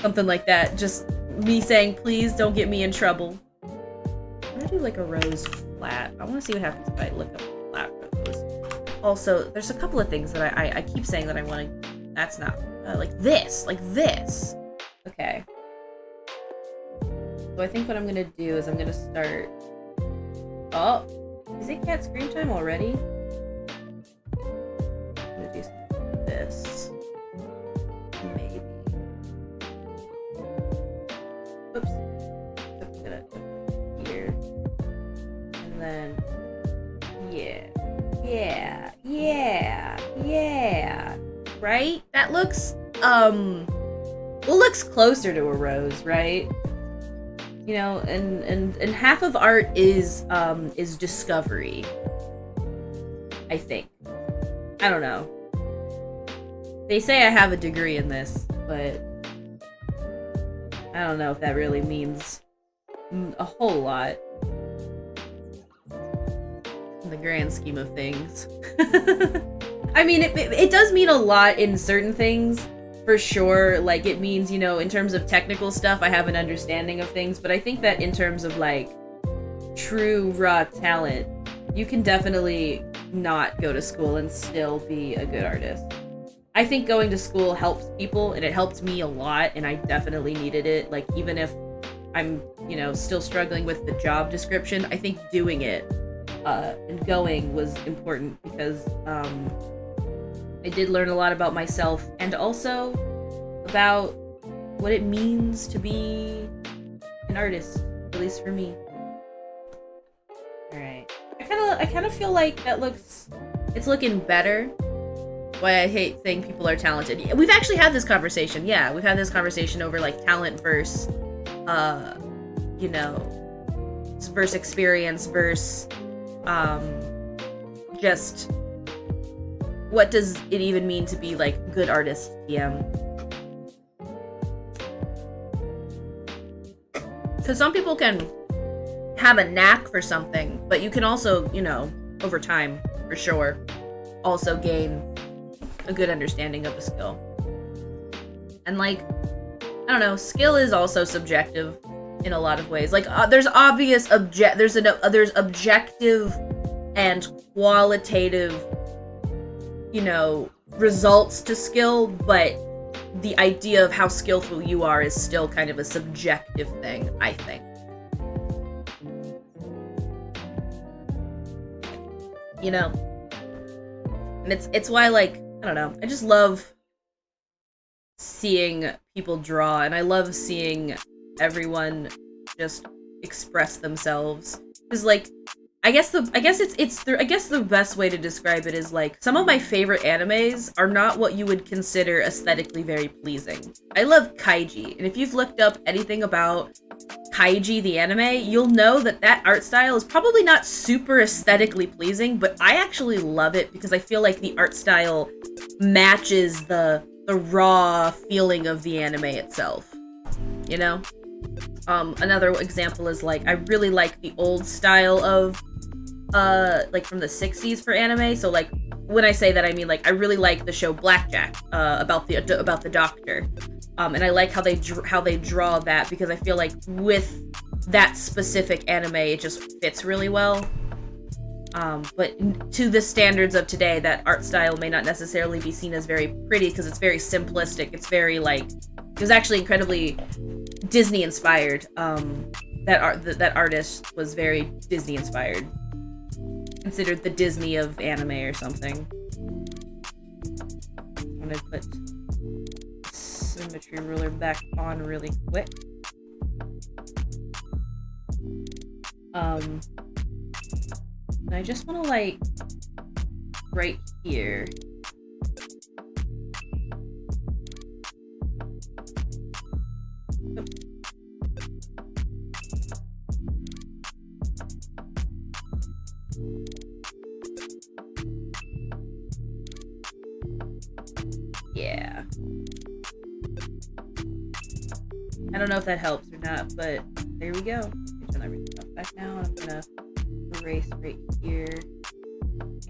Something like that. Just me saying, please don't get me in trouble. I'm gonna do like a rose flat. I want to see what happens if I look up flat rose. Also, there's a couple of things that I keep saying that I want to... That's not... like this. Like this. Okay. So I think what I'm gonna do is I'm gonna start... Oh! Is it cat scream time already? I'm gonna do something like this. Maybe. Oops. I'm gonna put it here. And then... Yeah. Right? That looks, well, looks closer to a rose, right? You know, and half of art is discovery. I think. I don't know. They say I have a degree in this, but I don't know if that really means a whole lot in the grand scheme of things. I mean, it does mean a lot in certain things, for sure. Like, it means, you know, in terms of technical stuff, I have an understanding of things, but I think that in terms of, like, true, raw talent, you can definitely not go to school and still be a good artist. I think going to school helps people, and it helped me a lot, and I definitely needed it. Like, even if I'm, you know, still struggling with the job description, I think doing it and going was important because I did learn a lot about myself and also about what it means to be an artist, at least for me. Alright. I kind of feel like it's looking better. Why I hate saying people are talented. We've actually had this conversation. Yeah, we've had this conversation over like talent versus you know, versus experience versus just what does it even mean to be like good artist TM? Because some people can have a knack for something, but you can also, you know, over time, for sure, also gain a good understanding of the skill. And like, I don't know, skill is also subjective in a lot of ways. Like, there's obvious there's objective and qualitative, you know, results to skill, but the idea of how skillful you are is still kind of a subjective thing, I think. You know? And it's why, like, I don't know, I just love seeing people draw, and I love seeing everyone just express themselves. Because, like, I guess the best way to describe it is, like, some of my favorite animes are not what you would consider aesthetically very pleasing. I love Kaiji, and if you've looked up anything about Kaiji the anime, you'll know that that art style is probably not super aesthetically pleasing, but I actually love it because I feel like the art style matches the raw feeling of the anime itself, you know? Another example is, like, I really like the old style of, like, from the 60s for anime, so, like, when I say that, I mean, like, I really like the show Blackjack, about the doctor, and I like how they draw that, because I feel like with that specific anime, it just fits really well. But to the standards of today, that art style may not necessarily be seen as very pretty because it's very simplistic. It's very like, it was actually incredibly Disney inspired. That artist was very Disney inspired, considered the Disney of anime or something. I'm gonna put symmetry ruler back on really quick. And I just want to like right here. Oops. Yeah. I don't know if that helps or not, but there we go. Turn everything off back now. I'm gonna erase right here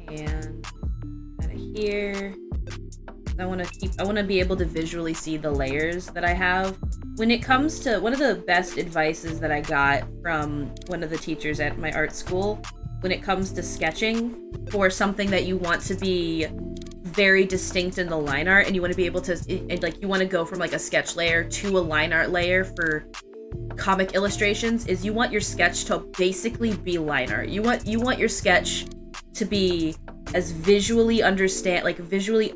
and kind of here. I want to be able to visually see the layers that I have. When it comes to, one of the best advices that I got from one of the teachers at my art school, when it comes to sketching for something that you want to be very distinct in the line art, and you want to be able to, like, you want to go from like a sketch layer to a line art layer for comic illustrations, is you want your sketch to basically be line art. You want your sketch to be as visually visually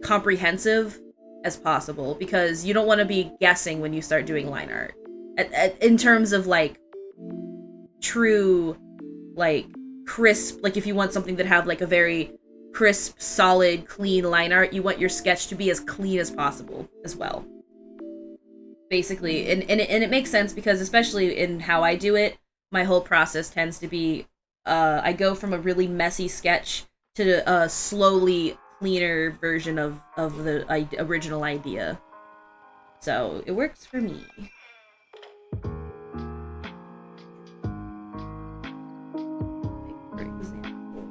comprehensive as possible, because you don't want to be guessing when you start doing line art. In terms of like true, like crisp, like if you want something that have like a very crisp, solid, clean line art, you want your sketch to be as clean as possible as well. Basically, and it makes sense because especially in how I do it, my whole process tends to be I go from a really messy sketch to a slowly cleaner version of the original idea. So it works for me. Like, for example,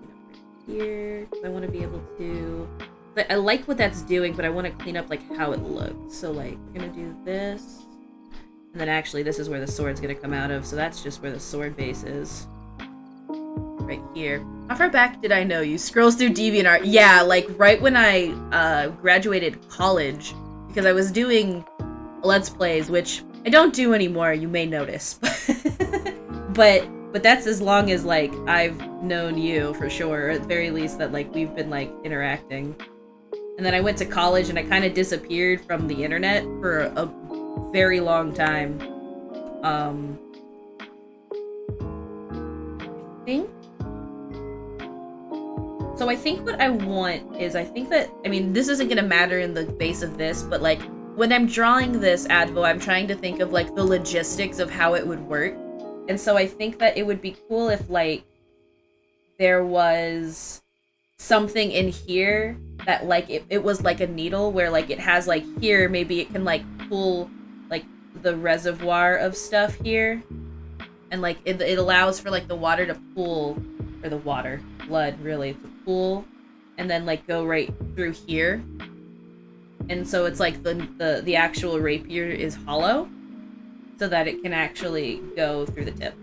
right here, I want to be able to. But I like what that's doing, but I want to clean up like how it looks. So like, we're gonna do this, and then actually this is where the sword's gonna come out of. So that's just where the sword base is. Right here. How far back did I know you? Scrolls through DeviantArt. Yeah, like right when I graduated college, because I was doing Let's Plays, which I don't do anymore, you may notice. but that's as long as like I've known you for sure, or at the very least that like we've been like interacting. And then I went to college and I kind of disappeared from the internet for a very long time. I think. So I think what I want is, I think that, I mean, this isn't going to matter in the base of this, but like when I'm drawing this Advo, I'm trying to think of like the logistics of how it would work. And so I think that it would be cool if like there was something in here that like it was like a needle where like it has like here, maybe it can like pull like the reservoir of stuff here, and like it allows for like the water to pool, or the water, blood really, to pool and then like go right through here. And so it's like the actual rapier is hollow so that it can actually go through the tip.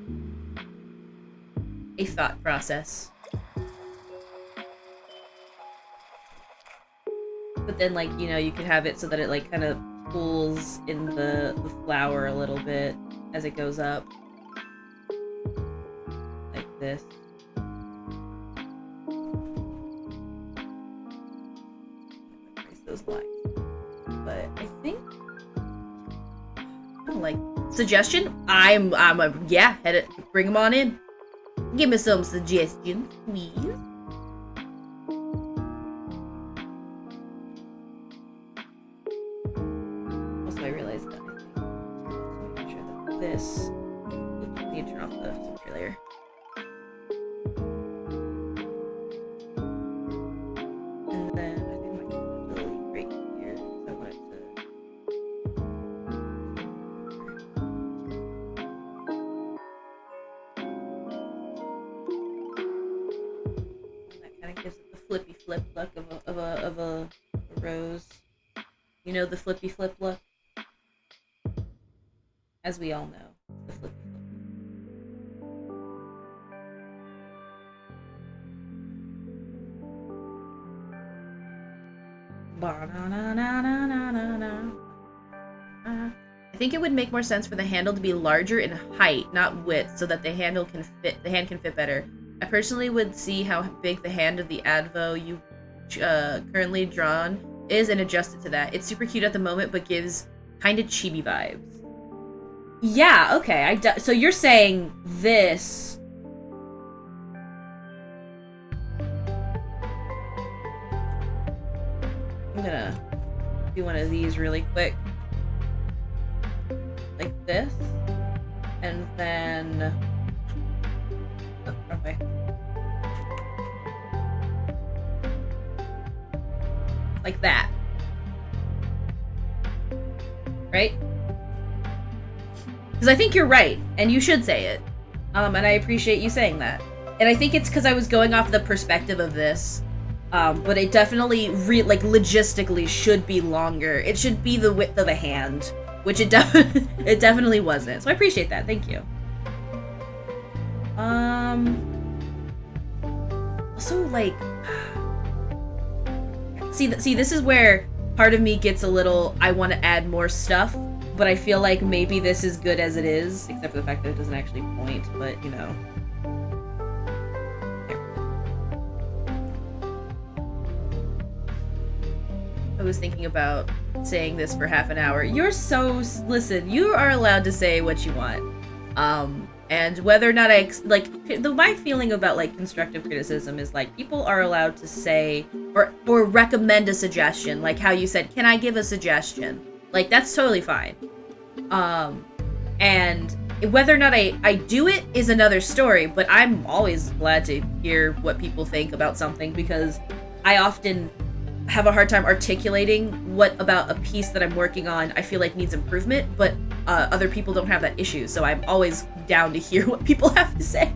A thought process. But then, like, you know, you could have it so that it, like, kind of pools in the flower a little bit as it goes up. Like this. Erase those lines. But I think... I don't like... Suggestion? Yeah, bring them on in. Give me some suggestions, please. I realized that I think make sure that this. Oops, I need to turn off the symmetry layer. And then I think I might delete right here because I want it to. And that kind of gives it the flippy flip look of a rose. You know, the flippy flip look? As we all know, the flippy flip. I think it would make more sense for the handle to be larger in height, not width, so that the hand can fit better. I personally would see how big the hand of the Advo you currently drawn is and adjust it to that. It's super cute at the moment, but gives kind of chibi vibes. Yeah, okay. So you're saying this. I'm gonna do one of these really quick. Like this. And then... Oh, wrong way. Like that. Right? Because I think you're right, and you should say it. And I appreciate you saying that. And I think it's because I was going off the perspective of this. But it definitely, logistically should be longer. It should be the width of a hand. Which it definitely wasn't. So I appreciate that. Thank you. Also, like... See, this is where part of me gets a little, I want to add more stuff, but I feel like maybe this is good as it is, except for the fact that it doesn't actually point, but, you know. I was thinking about saying this for half an hour. Listen, you are allowed to say what you want. And whether or not my feeling about, like, constructive criticism is, like, people are allowed to say, or recommend a suggestion, like how you said, can I give a suggestion? Like, that's totally fine. And whether or not I do it is another story, but I'm always glad to hear what people think about something, because I often have a hard time articulating what about a piece that I'm working on I feel like needs improvement, but other people don't have that issue, so I'm always down to hear what people have to say.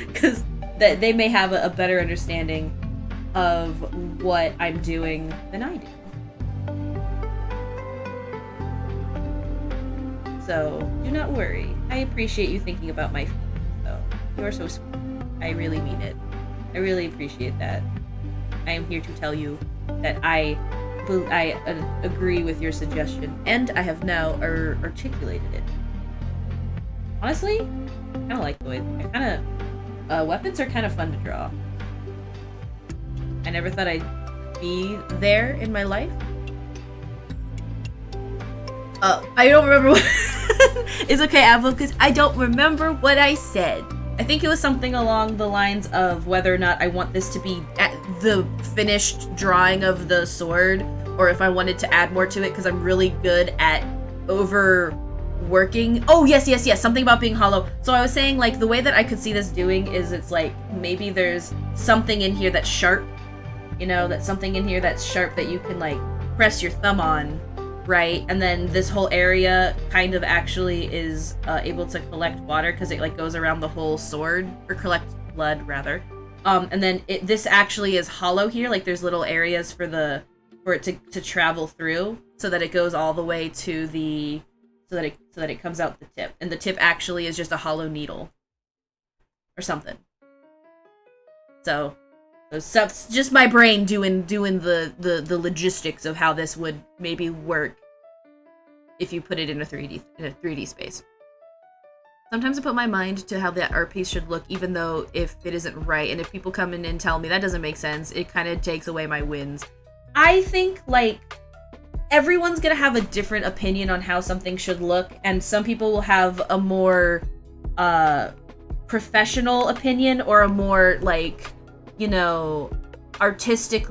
Because they may have a better understanding of what I'm doing than I do. So, do not worry. I appreciate you thinking about my feelings, though. You are so sweet. I really mean it. I really appreciate that. I am here to tell you that I agree with your suggestion, and I have now articulated it. Honestly, I kind of like the way weapons are kind of fun to draw. I never thought I'd be there in my life. I don't remember what... It's okay, Apple, because I don't remember what I said. I think it was something along the lines of whether or not I want this to be the finished drawing of the sword, or if I wanted to add more to it, because I'm really good at overworking. Oh, yes, something about being hollow. So I was saying, like, the way that I could see this doing is it's like, maybe there's something in here that's sharp, you know, that's something in here that's sharp that you can, like, press your thumb on, right? And then this whole area kind of actually is able to collect water because it, like, goes around the whole sword, or collect blood, rather. And then this actually is hollow here, like there's little areas for it to travel through, so that it goes all the way to the so that it comes out the tip, and the tip actually is just a hollow needle or something. So that's just my brain doing the logistics of how this would maybe work if you put it in a 3D space. Sometimes I put my mind to how that art piece should look, even though if it isn't right, and if people come in and tell me that doesn't make sense, it kind of takes away my wins. I think, like, everyone's gonna have a different opinion on how something should look, and some people will have a more professional opinion, or a more, like, you know, artistic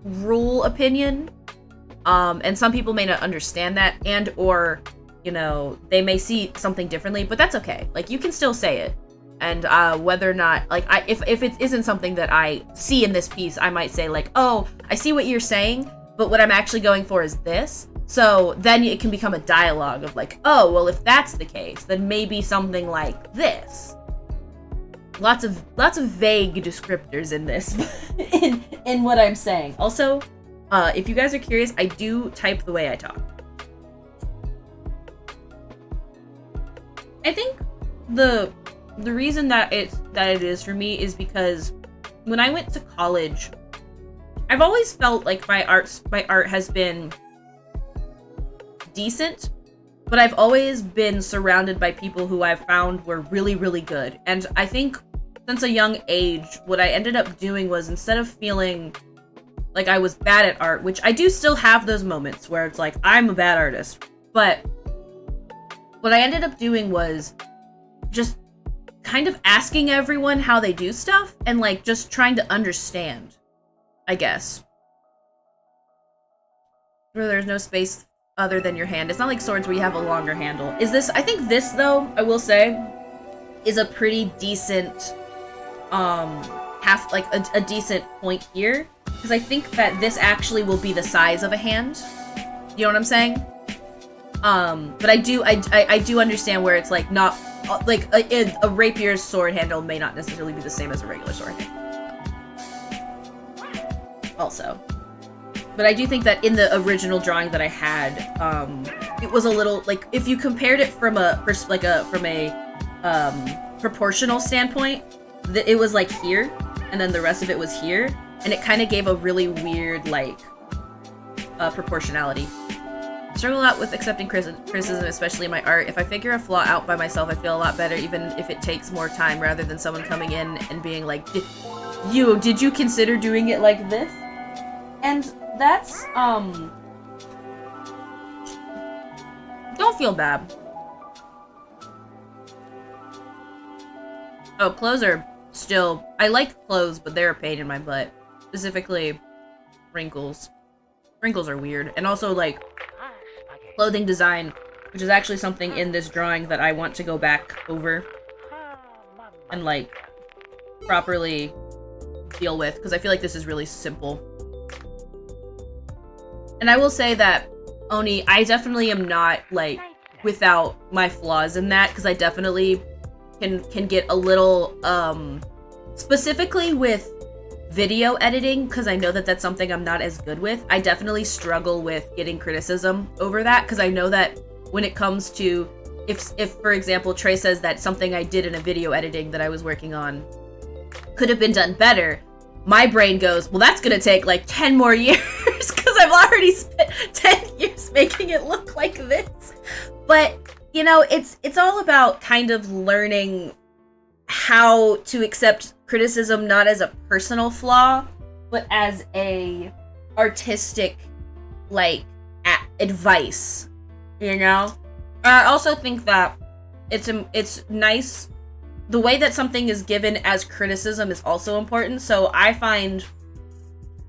rule opinion. And some people may not understand that, and or, you know, they may see something differently, but that's okay. Like, you can still say it. And whether or not, like, if it isn't something that I see in this piece, I might say, like, oh, I see what you're saying, but what I'm actually going for is this. So then it can become a dialogue of, like, oh, well, if that's the case, then maybe something like this. Lots of vague descriptors in this, in what I'm saying. Also, if you guys are curious, I do type the way I talk. I think the reason that it is for me is because when I went to college, I've always felt like my art has been decent, but I've always been surrounded by people who I've found were really, really good. And I think since a young age, what I ended up doing was, instead of feeling like I was bad at art, which I do still have those moments where it's like, I'm a bad artist, but what I ended up doing was just kind of asking everyone how they do stuff and like just trying to understand, I guess. Where there's no space other than your hand. It's not like swords where you have a longer handle. I think this, though, I will say, is a pretty decent, a decent point here. Because I think that this actually will be the size of a hand. You know what I'm saying? But I do understand where it's like not, like a rapier's sword handle may not necessarily be the same as a regular sword handle. Also. But I do think that in the original drawing that I had, it was a little, like, if you compared it from a proportional standpoint, it was like here, and then the rest of it was here, and it kind of gave a really weird, like, proportionality. I struggle a lot with accepting criticism, especially in my art. If I figure a flaw out by myself, I feel a lot better, even if it takes more time, rather than someone coming in and being like, did you consider doing it like this? And that's, don't feel bad. Oh, clothes are still, I like clothes, but they're a pain in my butt. Specifically, wrinkles. Wrinkles are weird. And also, like, clothing design, which is actually something in this drawing that I want to go back over and, like, properly deal with, because I feel like this is really simple. And I will say that, Oni, I definitely am not, like, without my flaws in that, because I definitely can get a little, specifically with video editing, because I know that that's something I'm not as good with. I definitely struggle with getting criticism over that, because I know that when it comes to, if for example, Trey says that something I did in a video editing that I was working on could have been done better, my brain goes, well, that's gonna take like 10 more years, because I've already spent 10 years making it look like this. But, you know, it's all about kind of learning how to accept criticism not as a personal flaw, but as a artistic, like, advice, you know? I also think that it's nice. The way that something is given as criticism is also important, so I find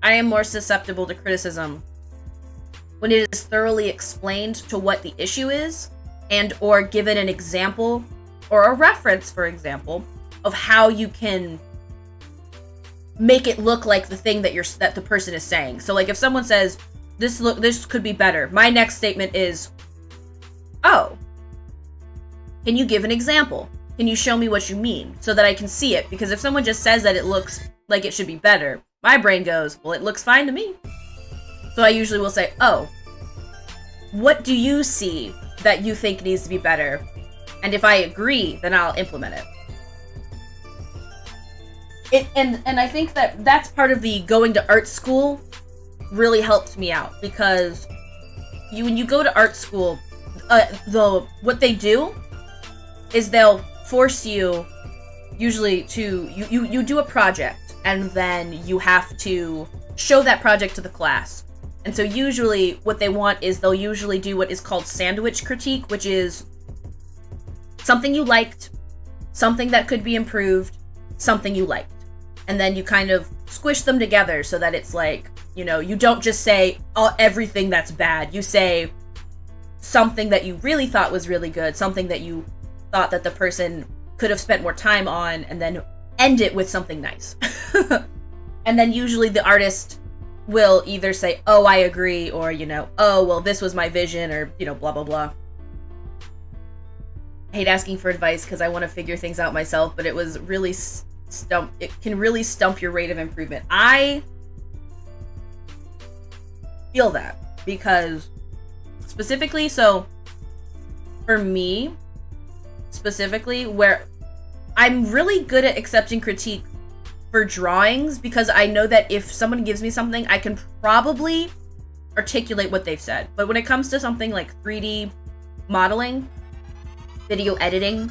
I am more susceptible to criticism when it is thoroughly explained to what the issue is, and or given an example or a reference, for example, of how you can make it look like the thing that the person is saying. So, like, if someone says, this could be better, my next statement is, oh, can you give an example? Can you show me what you mean so that I can see it? Because if someone just says that it looks like it should be better, my brain goes, well, it looks fine to me. So I usually will say, oh, what do you see that you think needs to be better? And if I agree, then I'll implement it. And I think that that's part of the going to art school really helped me out, because when you go to art school, what they do is they'll force you usually to you do a project, and then you have to show that project to the class. And so usually what they want is they'll usually do what is called sandwich critique, which is something you liked, something that could be improved, something you liked. And then you kind of squish them together so that it's like, you know, you don't just say everything that's bad. You say something that you really thought was really good, something that you thought that the person could have spent more time on, and then end it with something nice. And then usually the artist will either say, oh, I agree, or, you know, oh, well, this was my vision, or, you know, blah, blah, blah. I hate asking for advice because I want to figure things out myself, but it was really it can really stump your rate of improvement. I feel that, because specifically, so for me, specifically, where I'm really good at accepting critique for drawings because I know that if someone gives me something, I can probably articulate what they've said. But when it comes to something like 3D modeling, video editing,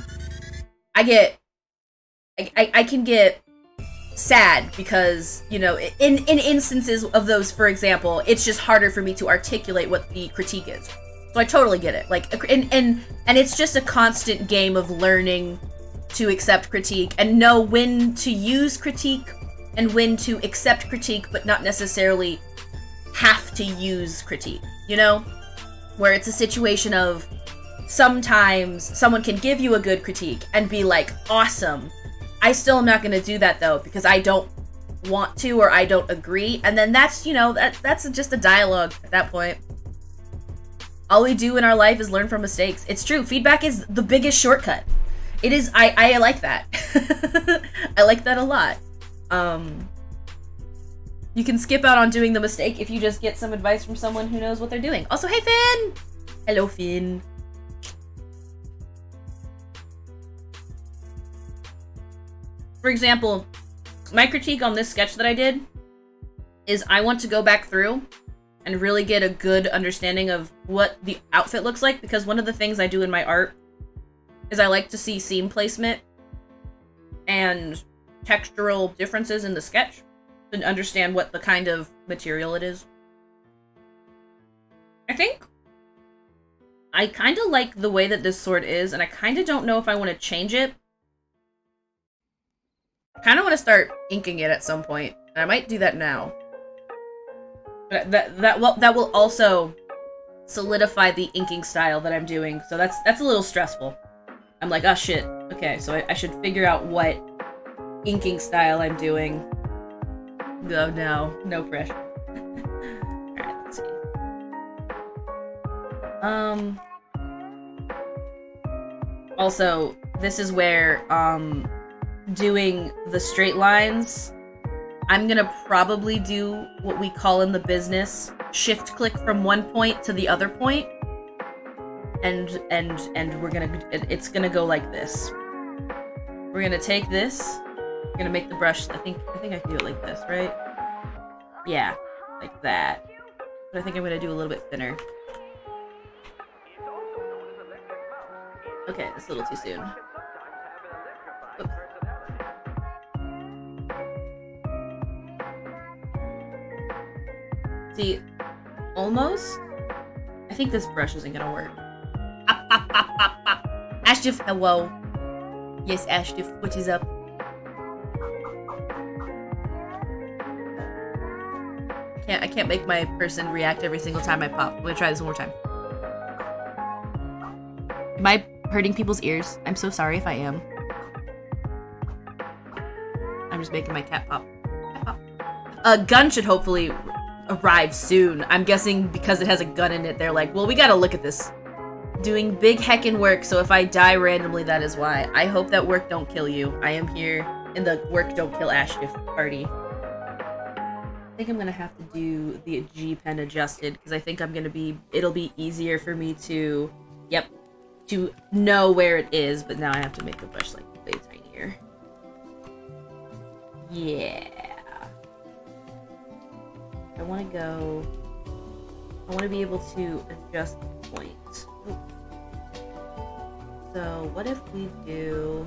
I can get sad because, you know, in instances of those, for example, it's just harder for me to articulate what the critique is. So I totally get it. Like, and it's just a constant game of learning to accept critique and know when to use critique and when to accept critique, but not necessarily have to use critique, you know? Where it's a situation of sometimes someone can give you a good critique and be like, awesome. I still am not going to do that though, because I don't want to or I don't agree. And then that's, you know, that's just a dialogue at that point. All we do in our life is learn from mistakes. It's true. Feedback is the biggest shortcut. It is. I like that. I like that a lot. You can skip out on doing the mistake if you just get some advice from someone who knows what they're doing. Also, hey Finn! Hello, Finn. For example, my critique on this sketch that I did is I want to go back through and really get a good understanding of what the outfit looks like, because one of the things I do in my art is I like to see seam placement and textural differences in the sketch and understand what the kind of material it is. I think I kind of like the way that this sword is, and I kind of don't know if I want to change it. I kind of want to start inking it at some point, and I might do that now. But that will also solidify the inking style that I'm doing, so that's a little stressful. I'm like, oh shit, okay, so I should figure out what inking style I'm doing. Oh no, no pressure. Alright, let's see. Also, this is where, doing the straight lines, I'm gonna probably do what we call in the business shift click from one point to the other point. And we're gonna, it's gonna go like this. We're gonna take this, we're gonna make the brush, I think I can do it like this, right? Yeah, like that. But I think I'm gonna do a little bit thinner. Okay, that's a little too soon. Oops. See, almost? I think this brush isn't gonna work. Ashtif, hello. Yes, Ashtif, what is up? I can't make my person react every single time I pop. I'm gonna try this one more time. Am I hurting people's ears? I'm so sorry if I am. I'm just making my cat pop. A gun should hopefully arrive soon. I'm guessing because it has a gun in it, they're like, well, we gotta look at this. Doing big heckin' work, so if I die randomly, that is why. I hope that work don't kill you. I am here in the work don't kill Ashtif party. I think I'm gonna have to do the G pen adjusted, because I think it'll be easier for me to, to know where it is, but now I have to make the brush like way tinier. Yeah. I want to be able to adjust the point. Ooh. So what if we do,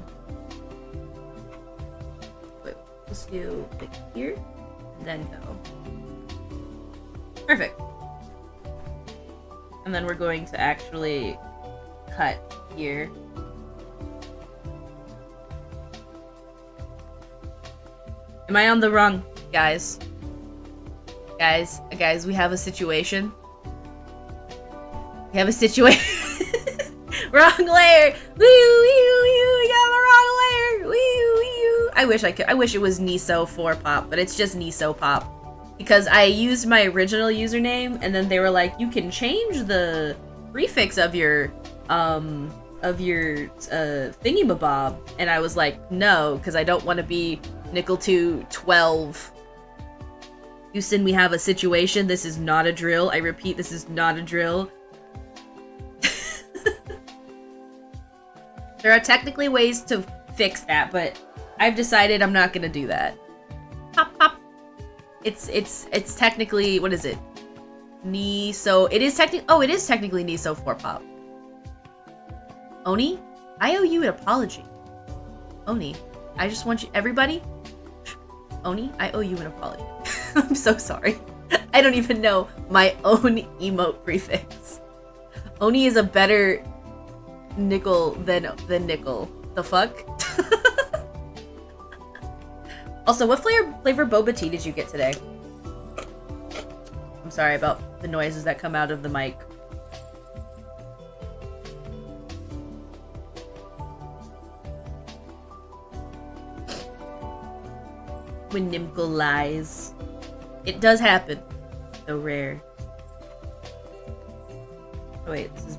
let's do like here, and then go. Perfect. And then we're going to actually cut here. Am I on the wrong, guys? Guys, we have a situation. We have a situation. Wrong layer. Woo, we got the wrong layer. Woo. I wish it was Niso 4 Pop, but it's just Niso Pop. Because I used my original username, and then they were like, you can change the prefix of your thingy-mabob. And I was like, no, because I don't want to be Nickel212. Houston, we have a situation. This is not a drill. I repeat, this is not a drill. There are technically ways to fix that, but I've decided I'm not gonna do that. pop, pop. It's technically, what is it? Niso. It is technically, oh, it is technically Niso 4 pop. Oni, I owe you an apology. Oni, I just want you, everybody. Oni, I owe you an apology. I'm so sorry. I don't even know my own emote prefix. Oni is a better nickel than nickel. The fuck? Also, what flavor boba tea did you get today? I'm sorry about the noises that come out of the mic. When Nimco lies. It does happen. So rare. Oh wait, this is...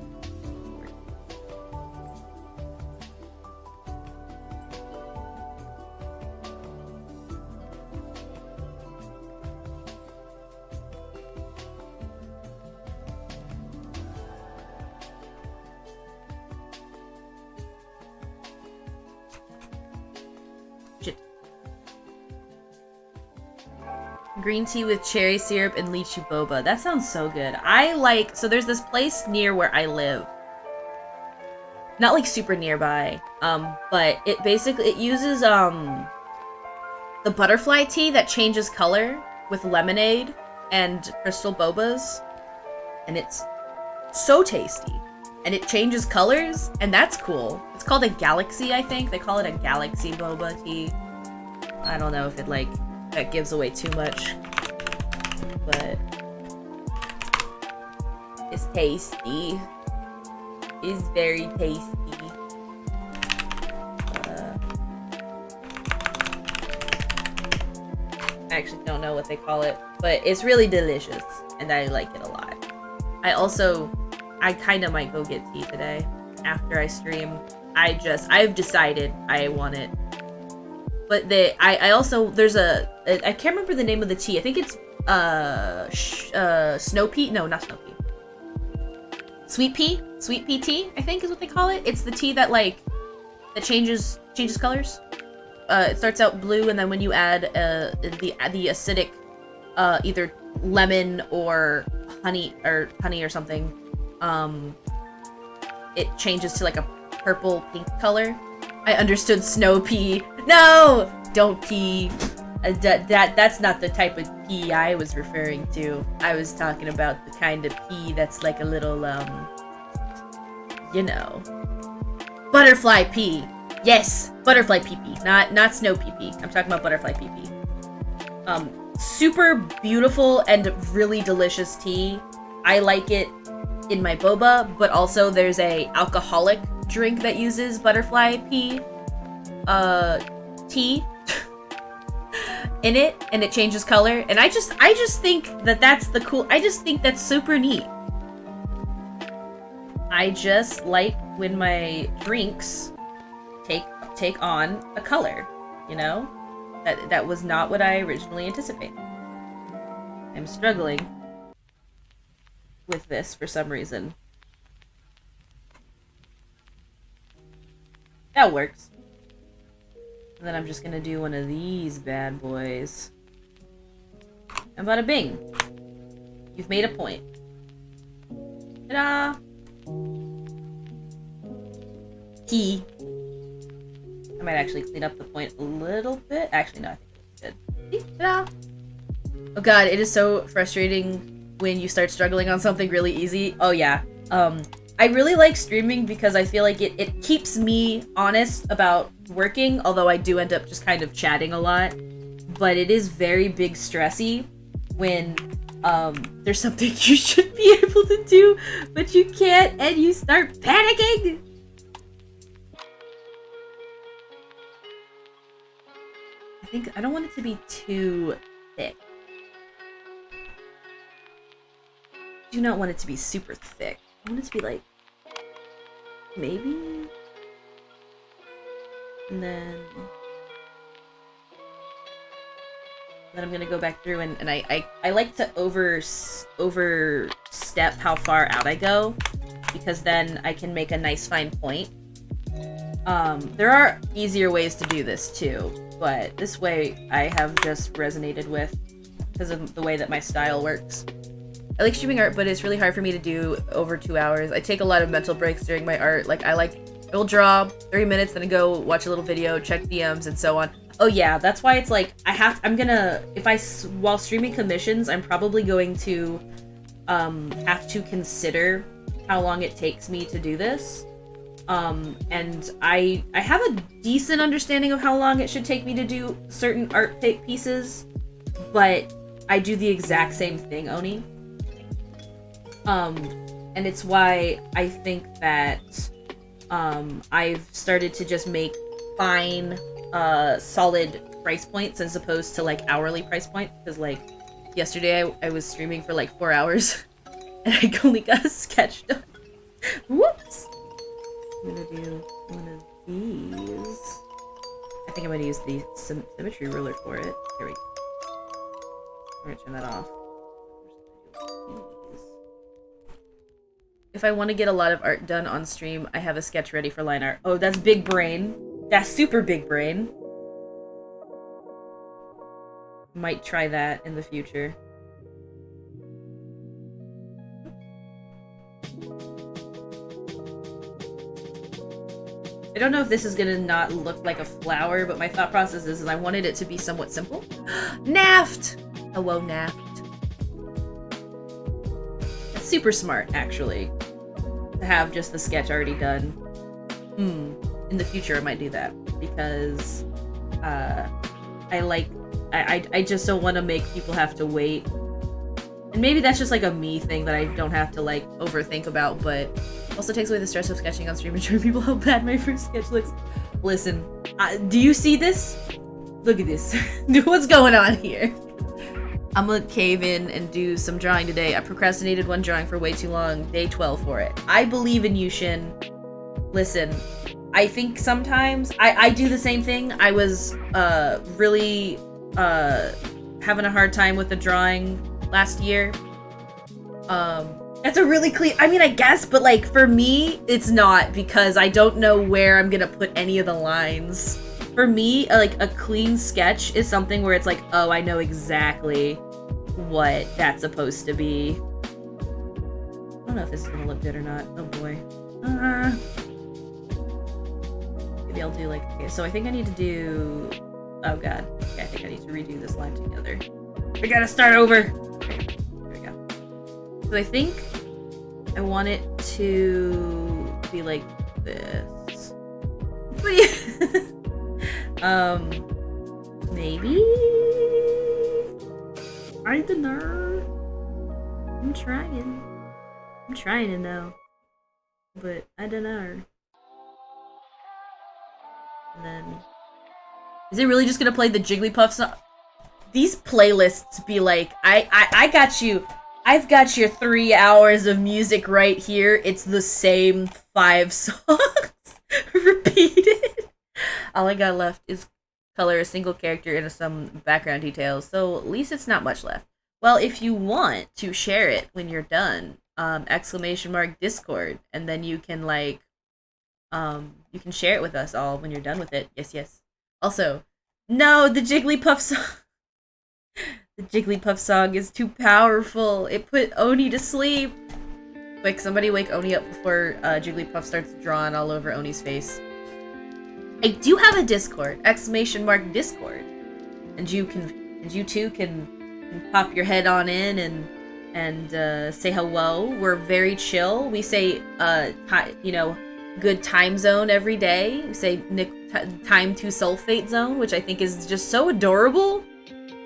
Green tea with cherry syrup and lychee boba. That sounds so good. So there's this place near where I live. Not like super nearby. But it uses the butterfly tea that changes color with lemonade and crystal bobas. And it's so tasty. And it changes colors, and that's cool. It's called a galaxy, I think. They call it a galaxy boba tea. I don't know if it that gives away too much, but it's tasty. It's very tasty. I actually don't know what they call it, but it's really delicious, and I like it a lot. I kind of might go get tea today after I stream. I've decided I want it. But I also, there's I can't remember the name of the tea. I think it's, snow pea? No, not snow pea. Sweet pea? Sweet pea tea, I think is what they call it. It's the tea that, that changes colors. It starts out blue, and then when you add, the acidic, either lemon or honey or something, it changes to, a purple pink color. I understood snow pea. No! Don't pee. That's not the type of pea I was referring to. I was talking about the kind of pea that's like a little, butterfly pea. Yes, butterfly pee-pee. Not snow pee-pee. I'm talking about butterfly pee-pee. Super beautiful and really delicious tea. I like it in my boba, but also there's a alcoholic drink that uses butterfly pea tea in it, and it changes color, and I just think that's I just think that's super neat. I just like when my drinks take on a color, that was not what I originally anticipated. I'm struggling with this for some reason. That works. And then I'm just gonna do one of these bad boys. And bada bing. You've made a point. Ta-da! Tea. I might actually clean up the point a little bit. Actually, no, I think it's good. Ta-da! Oh god, it is so frustrating when you start struggling on something really easy. Oh yeah. I really like streaming because I feel like it keeps me honest about working, although I do end up just kind of chatting a lot. But it is very big stressy when there's something you should be able to do, but you can't, and you start panicking! I don't want it to be too thick. I do not want it to be super thick. I want it to be maybe? And then I'm gonna go back through and I like to overstep how far out I go, because then I can make a nice fine point. There are easier ways to do this too, but this way I have just resonated with because of the way that my style works. I like streaming art, but it's really hard for me to do over 2 hours. I take a lot of mental breaks during my art. Like, I will draw 30 minutes, then I go watch a little video, check DMs, and so on. Oh yeah, that's why it's like, while streaming commissions, I'm probably going to have to consider how long it takes me to do this. And I have a decent understanding of how long it should take me to do certain art pieces, but I do the exact same thing, Oni. And it's why I think that I've started to just make fine, solid price points as opposed to like hourly price points. Because like yesterday I was streaming for like 4 hours and I only got a sketch done. Whoops! I'm gonna do one of these. I think I'm gonna use the symmetry ruler for it. There we go. I'm gonna turn that off. If I want to get a lot of art done on stream, I have a sketch ready for line art. Oh, that's big brain. That's super big brain. Might try that in the future. I don't know if this is gonna not look like a flower, but my thought process is I wanted it to be somewhat simple. Naft! Hello, Naft. That's super smart, actually. To have just the sketch already done. In the future I might do that. Because, I just don't want to make people have to wait. And maybe that's just like a me thing that I don't have to like overthink about, but also takes away the stress of sketching on stream and showing people how bad my first sketch looks. Listen, do you see this? Look at this. What's going on here? I'm gonna cave in and do some drawing today. I procrastinated one drawing for way too long. Day 12 for it. I believe in you, Shin. Listen, I think sometimes I do the same thing. I was really having a hard time with the drawing last year. That's a really clean, I mean, I guess, but like for me, it's not because I don't know where I'm gonna put any of the lines. For me, like a clean sketch is something where it's like, oh, I know exactly what that's supposed to be. I don't know if this is gonna look good or not. Oh boy. Maybe I'll do like, okay, so I think I need to do, oh god. Okay, I think I need to redo this line together. We gotta start over. Okay, there we go. So I think I want it to be like this. What do you maybe? I don't know. I'm trying. I'm trying to know. But I don't know. And then is it really just gonna play the Jigglypuff song? These playlists be like, I got you. I've got your 3 hours of music right here. It's the same 5 songs repeated. All I got left is color a single character and some background details, so at least it's not much left. Well, if you want to share it when you're done, !Discord, and then you can like, you can share it with us all when you're done with it. Yes, yes. Also, no, the Jigglypuff song. The Jigglypuff song is too powerful. It put Oni to sleep. Quick, somebody wake Oni up before Jigglypuff starts drawing all over Oni's face. I do have a Discord, !Discord, and you too can pop your head on in and say hello. We're very chill. We say good time zone every day. We say time to sulfate zone, which I think is just so adorable.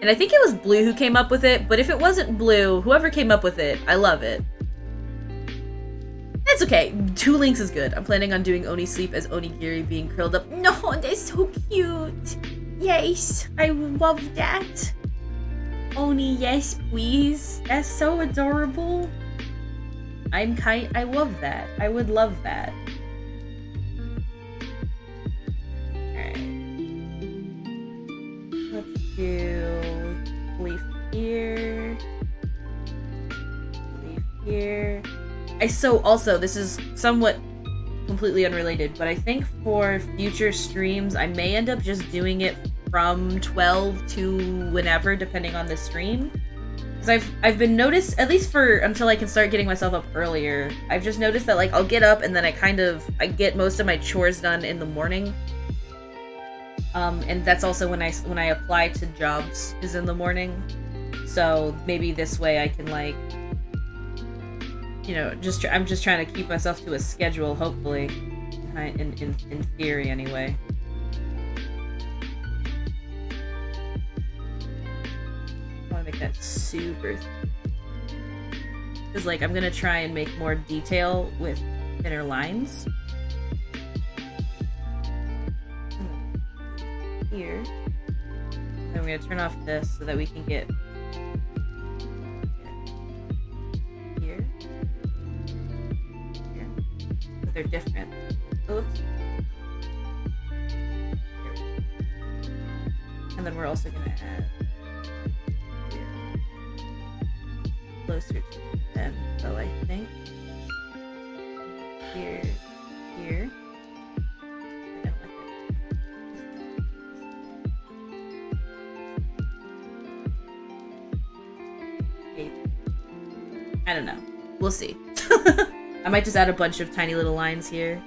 And I think it was Blue who came up with it, but if it wasn't Blue, whoever came up with it, I love it. It's okay. 2 links is good. I'm planning on doing Oni sleep as Onigiri being curled up. No, that's so cute. Yes, I love that. Oni, yes, please. That's so adorable. I love that. I would love that. Alright. Let's do leaf here. Leaf here. Also, this is somewhat completely unrelated, but I think for future streams, I may end up just doing it from 12 to whenever, depending on the stream. Because I've been noticed, at least for until I can start getting myself up earlier, I've just noticed that like I'll get up and then I get most of my chores done in the morning. And that's also when I apply to jobs is in the morning. So maybe this way I can like, you know, I'm just trying to keep myself to a schedule, hopefully, in theory anyway. I want to make that super, because like I'm gonna try and make more detail with thinner lines. Here. Then we're gonna turn off this so that we can get here. Here. But they're different. Oops. And then we're also gonna add here. Closer to them, so I think. Here. Here. I don't know. We'll see. I might just add a bunch of tiny little lines here,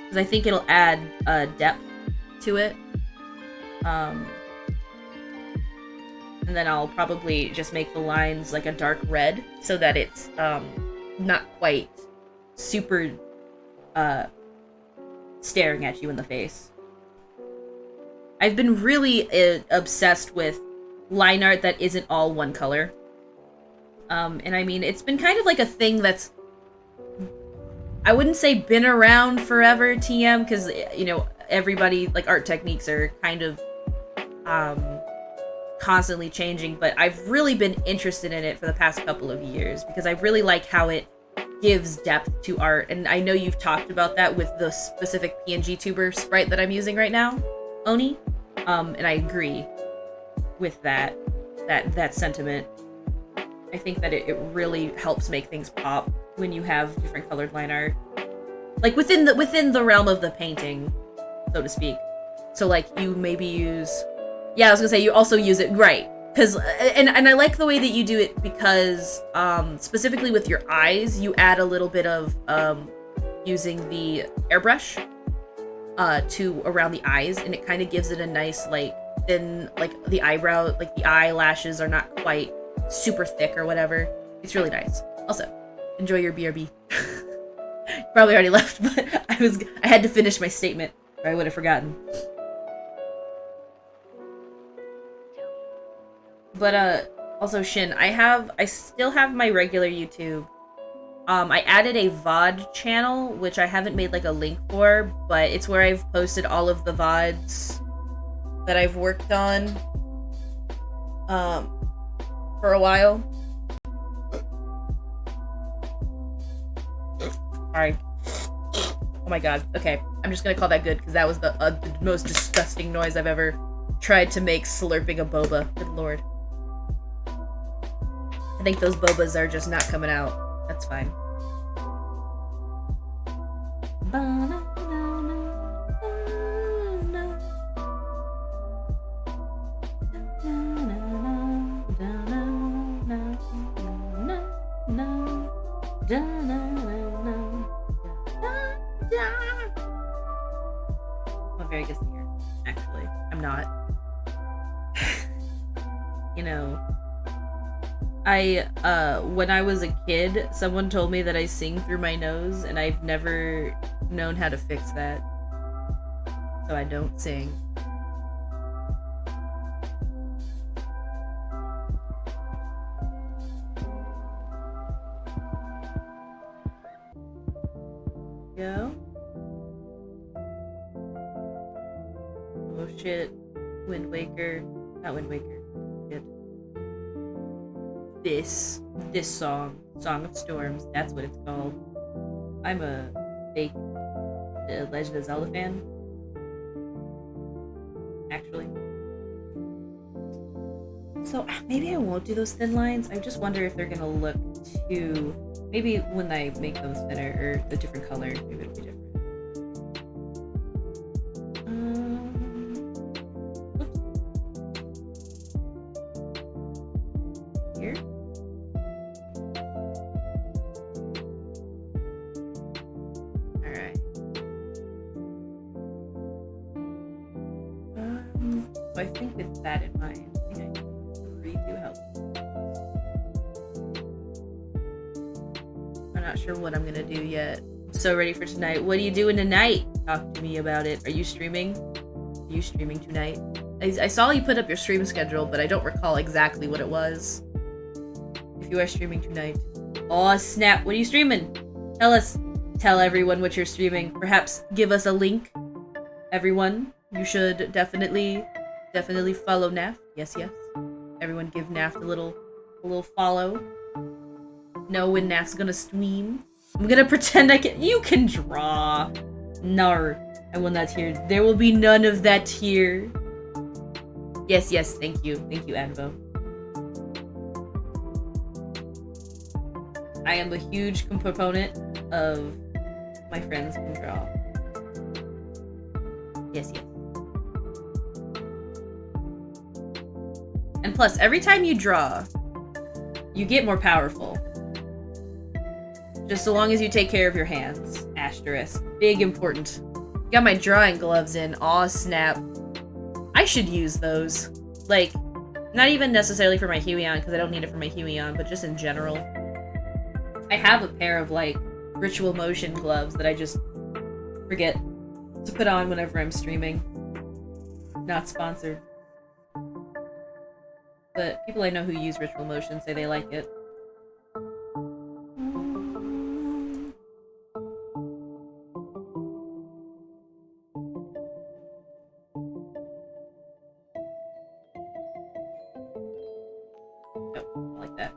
because I think it'll add depth to it. And then I'll probably just make the lines like a dark red, so that it's not quite super staring at you in the face. I've been really obsessed with line art that isn't all one color. And I mean, it's been kind of like a thing that's, I wouldn't say been around forever, TM, because, you know, everybody, like, art techniques are kind of, constantly changing, but I've really been interested in it for the past couple of years, because I really like how it gives depth to art, and I know you've talked about that with the specific PNG tuber sprite that I'm using right now, Oni, and I agree with that sentiment. I think that it really helps make things pop when you have different colored line art, like within the realm of the painting, so to speak. So like you maybe use, yeah, I was gonna say you also use it, right? Because and I like the way that you do it, because specifically with your eyes, you add a little bit of using the airbrush to around the eyes, and it kind of gives it a nice like thin, like the eyebrow, like the eyelashes are not quite super thick or whatever. It's really nice. Also, enjoy your BRB. Probably already left, but I had to finish my statement or I would have forgotten. But also Shin, I still have my regular YouTube. I added a VOD channel, which I haven't made like a link for, but it's where I've posted all of the VODs that I've worked on for a while. Sorry. Oh my god. Okay, I'm just gonna call that good, because that was the most disgusting noise I've ever tried to make slurping a boba. Good lord. I think those bobas are just not coming out. That's fine. I'm a very good singer, actually. I'm not. You know, when I was a kid, someone told me that I sing through my nose, and I've never known how to fix that. So I don't sing. Go. Oh shit. Wind Waker. Not Wind Waker. Shit. This song. Song of Storms. That's what it's called. I'm a fake Legend of Zelda fan. Actually. So maybe I won't do those thin lines. I just wonder if they're gonna look too... Maybe when I make those thinner, or the different color, maybe it'll be different. Oops. So I think with that in mind, I think I can redo help. I'm not sure what I'm gonna do yet. I'm so ready for tonight. What are you doing tonight? Talk to me about it. Are you streaming? Are you streaming tonight? I saw you put up your stream schedule, but I don't recall exactly what it was. If you are streaming tonight. Aw, snap. What are you streaming? Tell us. Tell everyone what you're streaming. Perhaps give us a link. Everyone, you should definitely follow Naft. Yes, yes. Everyone give Naft a little follow. Know when Naft's gonna stream. I'm gonna pretend you can draw. No, I will not hear. There will be none of that here. Yes, yes, thank you. Thank you, Advo. I am a huge proponent of my friends can draw. Yes, yes. And plus, every time you draw, you get more powerful. Just so long as you take care of your hands. Asterisk. Big important. Got my drawing gloves in. Aw, snap. I should use those. Like, not even necessarily for my Huion, because I don't need it for my Huion, but just in general. I have a pair of, like, ritual motion gloves that I just forget to put on whenever I'm streaming. Not sponsored. But people I know who use ritual motion say they like it. Oh, I like that.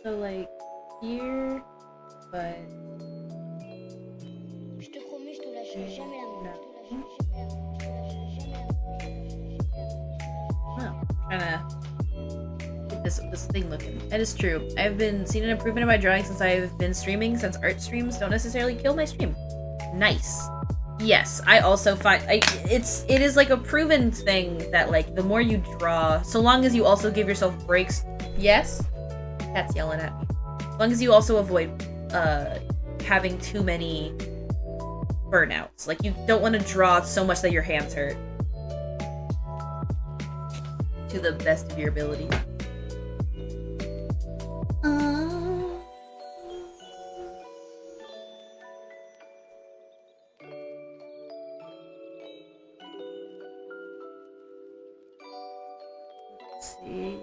So, like, here, but... Je te promets, je te lâcherai jamais la main. Oh, I'm trying to get this thing looking. That is true. I've been seeing an improvement in my drawing since I've been streaming, since art streams don't necessarily kill my stream. Nice. Yes, I also find it is like a proven thing that like the more you draw, so long as you also give yourself breaks. Yes, cat's yelling at me. As long as you also avoid having too many burnouts. Like you don't want to draw so much that your hands hurt. To the best of your ability. Let's see.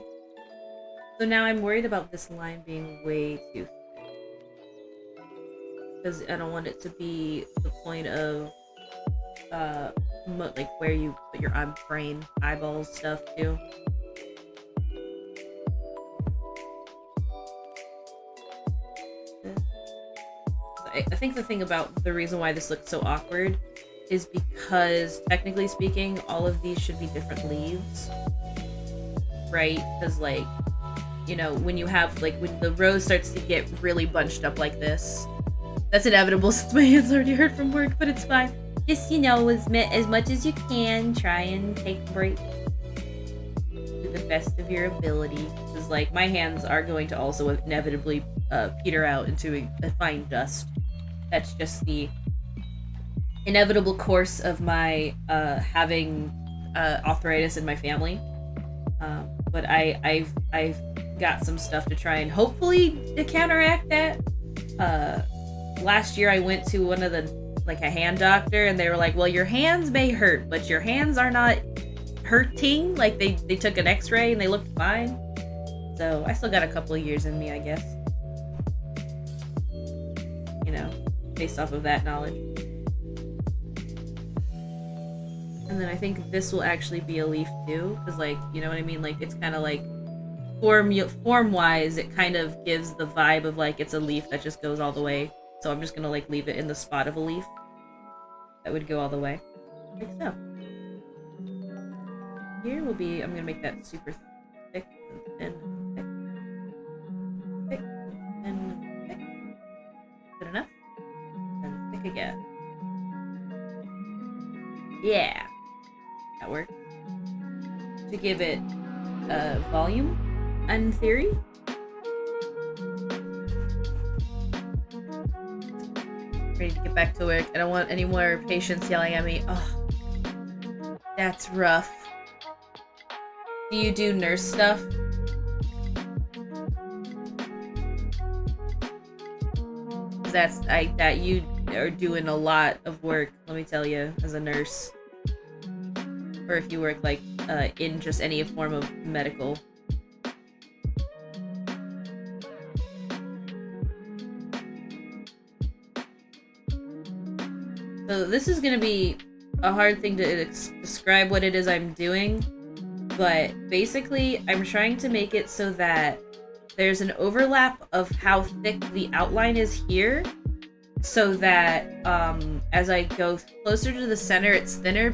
So now I'm worried about this line being way too thick. Because I don't want it to be the point of like where you put your brain eyeballs stuff too. I think the thing about the reason why this looks so awkward is because technically speaking all of these should be different leaves, right? Because like, you know, when you have like when the rose starts to get really bunched up like this, that's inevitable since my hands already hurt from work, but it's fine. Just, you know, as much as you can, try and take a break to the best of your ability. Because, like, my hands are going to also inevitably peter out into a fine dust. That's just the inevitable course of my having arthritis in my family. But I've got some stuff to try and hopefully to counteract that. Last year I went to one of the like a hand doctor and they were like, well, your hands may hurt, but your hands are not hurting. Like they took an x-ray and they looked fine. So I still got a couple of years in me, I guess. You know, based off of that knowledge. And then I think this will actually be a leaf too, because like, you know what I mean? Like it's kind of like form-wise, it kind of gives the vibe of like it's a leaf that just goes all the way. So I'm just gonna like leave it in the spot of a leaf. That would go all the way. Like so. Here will be, I'm gonna make that super thick and thin. Thick and thick. Good enough? And thick again. Yeah. That works. To give it volume, in theory. ready to get back to work. I don't want any more patients yelling at me. Oh, that's rough. Do you do nurse stuff? That you are doing a lot of work, let me tell you, as a nurse. Or if you work, like, in just any form of medical. So this is gonna be a hard thing to describe what it is I'm doing, but basically I'm trying to make it so that there's an overlap of how thick the outline is here, so that as I go closer to the center, it's thinner,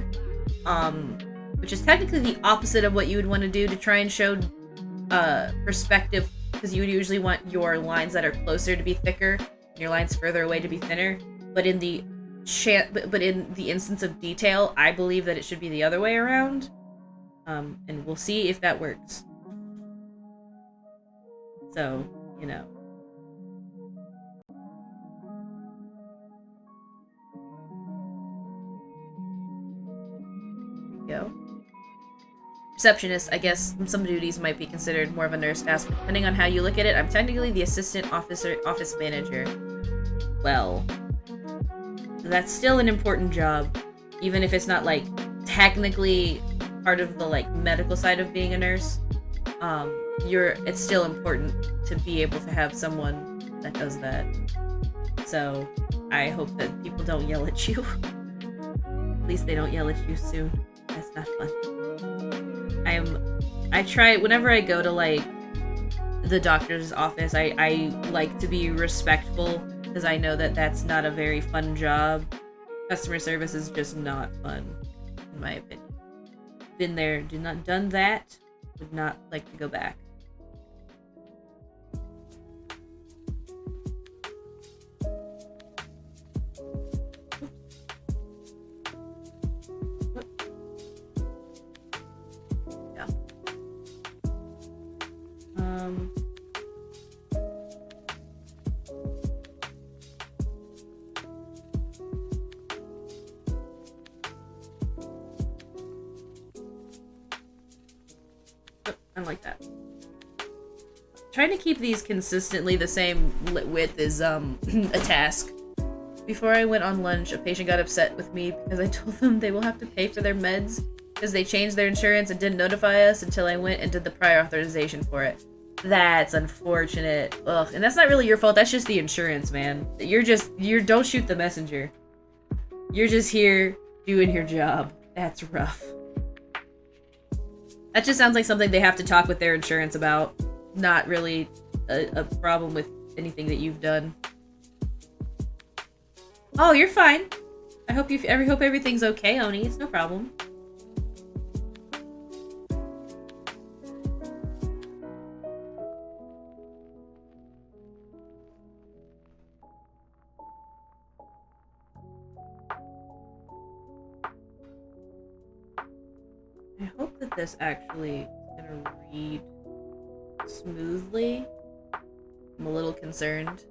which is technically the opposite of what you would want to do to try and show perspective, because you would usually want your lines that are closer to be thicker and your lines further away to be thinner. But in the instance of detail, I believe that it should be the other way around, and we'll see if that works. So, you know. There we go. Receptionist, I guess some duties might be considered more of a nurse task, but depending on how you look at it, I'm technically the assistant office manager. Well, that's still an important job, even if it's not, like, technically part of the, like, medical side of being a nurse. It's still important to be able to have someone that does that. So, I hope that people don't yell at you. At least they don't yell at you soon. That's not fun. I try, whenever I go to, like, the doctor's office, I like to be respectful, because I know that that's not a very fun job. Customer service is just not fun, in my opinion. Been there, done that, would not like to go back. Yeah. Like that. Trying to keep these consistently the same width is a task. Before I went on lunch, a patient got upset with me because I told them they will have to pay for their meds because they changed their insurance and didn't notify us until I went and did the prior authorization for it. That's unfortunate. Ugh, and that's not really your fault, that's just the insurance, man. Don't shoot the messenger. You're just here doing your job. That's rough. That just sounds like something they have to talk with their insurance about. Not really a problem with anything that you've done. Oh, you're fine. I hope everything's okay, Oni. It's no problem. I hope that this actually is gonna read smoothly. I'm a little concerned.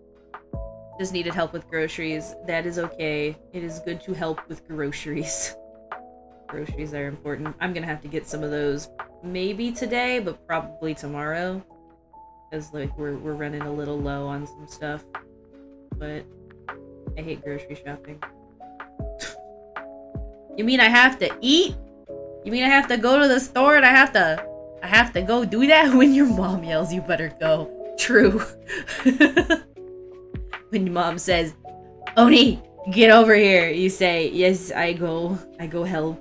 Just needed help with groceries. That is okay. It is good to help with groceries. Groceries are important. I'm gonna have to get some of those maybe today, but probably tomorrow. Because, like, we're running a little low on some stuff. But I hate grocery shopping. You mean I have to eat? You mean I have to go to the store and I have to go do that? When your mom yells, you better go. True. When your mom says, Oni, get over here, you say, yes, I go help.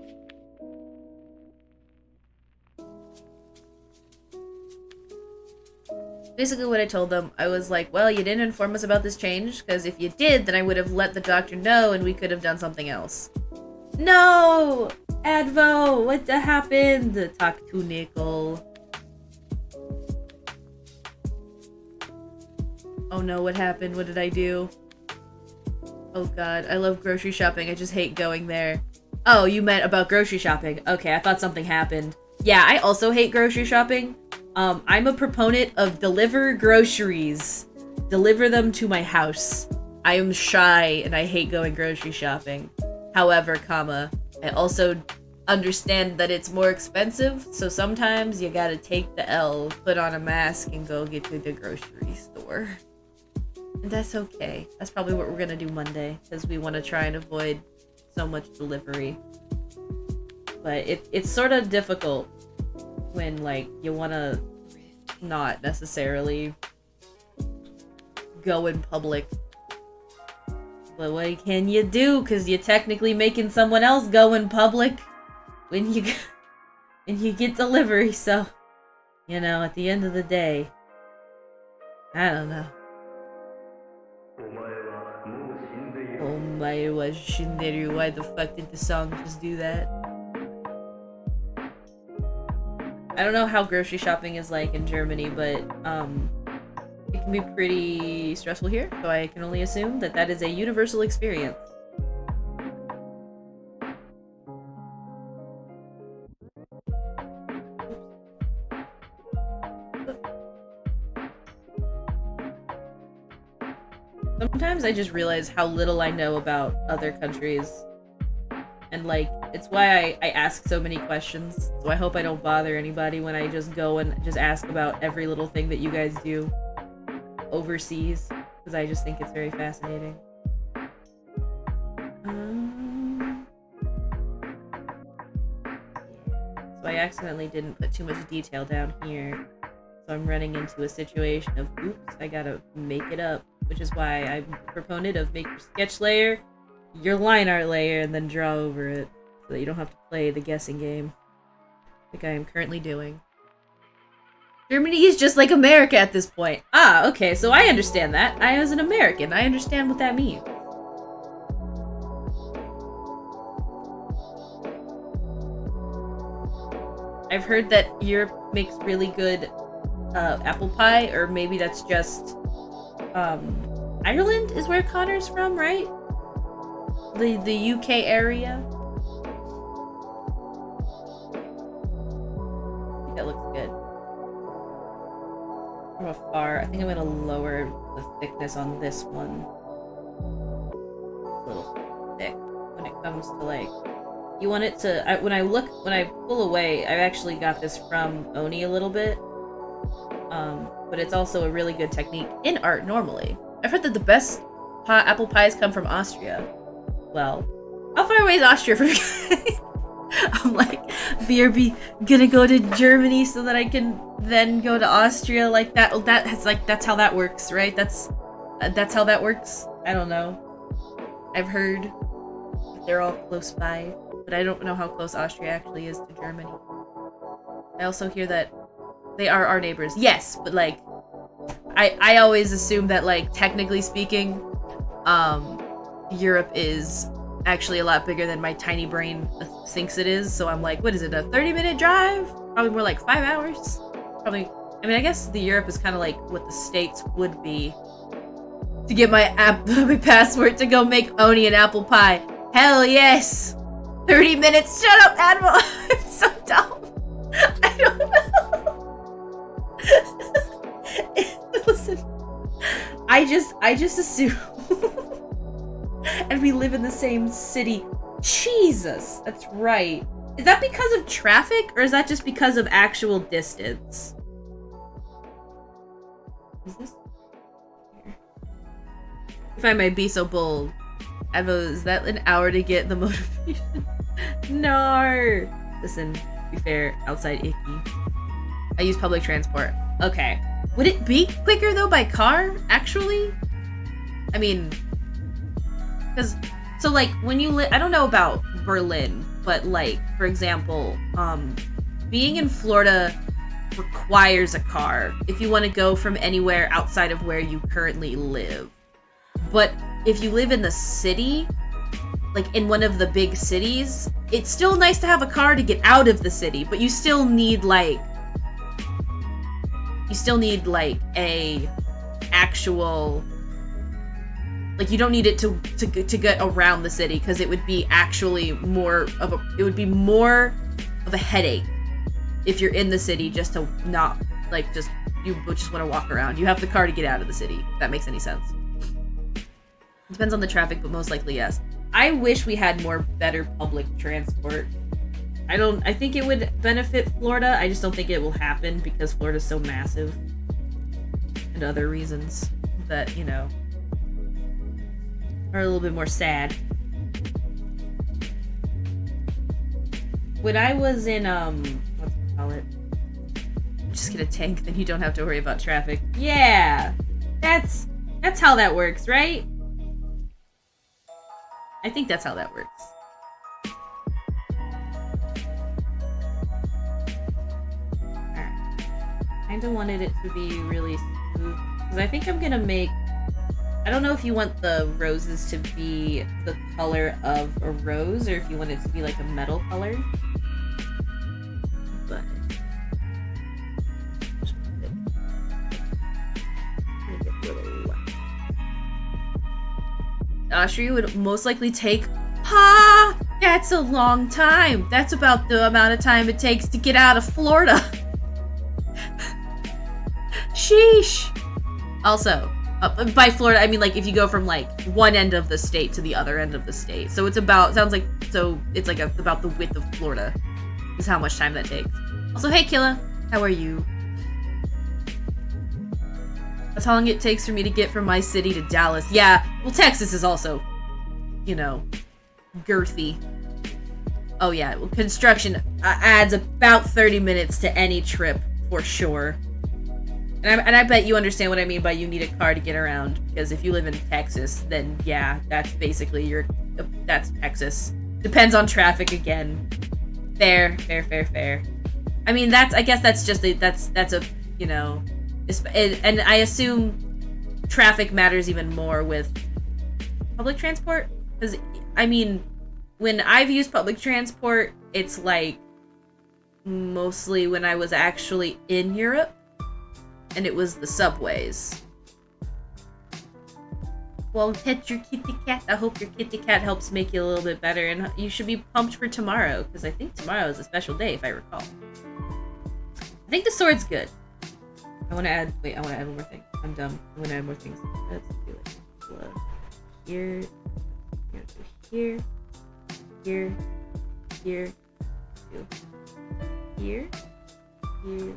Basically what I told them, I was like, well, you didn't inform us about this change, because if you did, then I would have let the doctor know and we could have done something else. No! Advo, what happened? Talk to Nickel. Oh no, what happened? What did I do? Oh god, I love grocery shopping. I just hate going there. Oh, you meant about grocery shopping. Okay, I thought something happened. Yeah, I also hate grocery shopping. I'm a proponent of deliver groceries. Deliver them to my house. I am shy and I hate going grocery shopping. However, I also understand that it's more expensive, so sometimes you gotta take the L, put on a mask, and go get to the grocery store. And that's okay. That's probably what we're gonna do Monday, because we want to try and avoid so much delivery. But it's sort of difficult when, like, you want to not necessarily go in public. But what can you do? Because you're technically making someone else go in public when you get delivery. So, you know, at the end of the day, I don't know. Omae wa shinderu. Why the fuck did the song just do that? I don't know how grocery shopping is like in Germany, but it can be pretty stressful here, so I can only assume that that is a universal experience. Sometimes I just realize how little I know about other countries. And, like, it's why I ask so many questions. So I hope I don't bother anybody when I just go and just ask about every little thing that you guys do overseas. Because I just think it's very fascinating. So I accidentally didn't put too much detail down here. So I'm running into a situation of, oops, I gotta make it up. Which is why I'm a proponent of make your sketch layer, your line art layer, and then draw over it. So that you don't have to play the guessing game. Like I am currently doing. Germany is just like America at this point. Ah, okay, so I understand that. I, as an American, I understand what that means. I've heard that Europe makes really good apple pie, or maybe that's just Ireland is where Connor's from, right? The UK area. I think that looks good. From afar, I think I'm gonna lower the thickness on this one. It's a little thick when it comes to, like, you want it to, when I pull away, I've actually got this from Oni a little bit. But it's also a really good technique in art normally. I've heard that the best apple pies come from Austria. Well, how far away is Austria from you? I'm like, BRB gonna go to Germany so that I can then go to Austria like that. That's how that works, right? That's how that works. I don't know. I've heard that they're all close by, but I don't know how close Austria actually is to Germany. I also hear that they are our neighbors. Yes, but like, I always assume that, like, technically speaking, Europe is actually a lot bigger than my tiny brain thinks it is. So I'm like, what is it, a 30-minute drive? Probably more like 5 hours. Probably. I mean, I guess the Europe is kind of like what the States would be. To get my my passport to go make Oni an apple pie. Hell yes! 30 minutes. Shut up, Admiral. I'm so dumb. I don't know. Listen, I just assume. And we live in the same city. Jesus, that's right. Is that because of traffic, or is that just because of actual distance? Is this? If I might be so bold, Evo, is that an hour to get the motivation? No. Listen, to be fair, outside icky. I use public transport. Okay. Would it be quicker though by car? Actually, I mean. Because, so, like, when you live, I don't know about Berlin, but, like, for example, being in Florida requires a car if you want to go from anywhere outside of where you currently live. But if you live in the city, like, in one of the big cities, it's still nice to have a car to get out of the city, but you still need, like, a actual... Like, you don't need it to get around the city, because it would be actually more of a headache if you're in the city just to not, like, you just want to walk around. You have the car to get out of the city, if that makes any sense. Depends on the traffic, but most likely yes. I wish we had more better public transport. I think it would benefit Florida. I just don't think it will happen because Florida's so massive. And other reasons that, you know, are a little bit more sad. When I was in, what's it call it? Just get a tank, then you don't have to worry about traffic. Yeah! That's how that works, right? I think that's how that works. Alright. Kinda wanted it to be really smooth. Because I think I'm gonna make... I don't know if you want the roses to be the color of a rose, or if you want it to be like a metal color. But... Austria would most likely take... Ha! That's a long time! That's about the amount of time it takes to get out of Florida! Sheesh! Also, by Florida, I mean like if you go from like one end of the state to the other end of the state. So it's about, sounds like, so it's like about the width of Florida is how much time that takes. Also, hey Killa, how are you? That's how long it takes for me to get from my city to Dallas. Yeah, well Texas is also, you know, girthy. Oh yeah, well construction adds about 30 minutes to any trip for sure. And I bet you understand what I mean by you need a car to get around, because if you live in Texas, then yeah, that's basically that's Texas. Depends on traffic again. Fair. I mean, I guess that's just that's a, you know, and I assume traffic matters even more with public transport, because I mean, when I've used public transport, it's like mostly when I was actually in Europe. And it was the subways. Well, pet your kitty cat. I hope your kitty cat helps make you a little bit better. And you should be pumped for tomorrow, because I think tomorrow is a special day, if I recall. I think the sword's good. I want to add one more thing. I'm dumb. I want to add more things. Let's do it. Here. Here. Here. Here. Here. Here.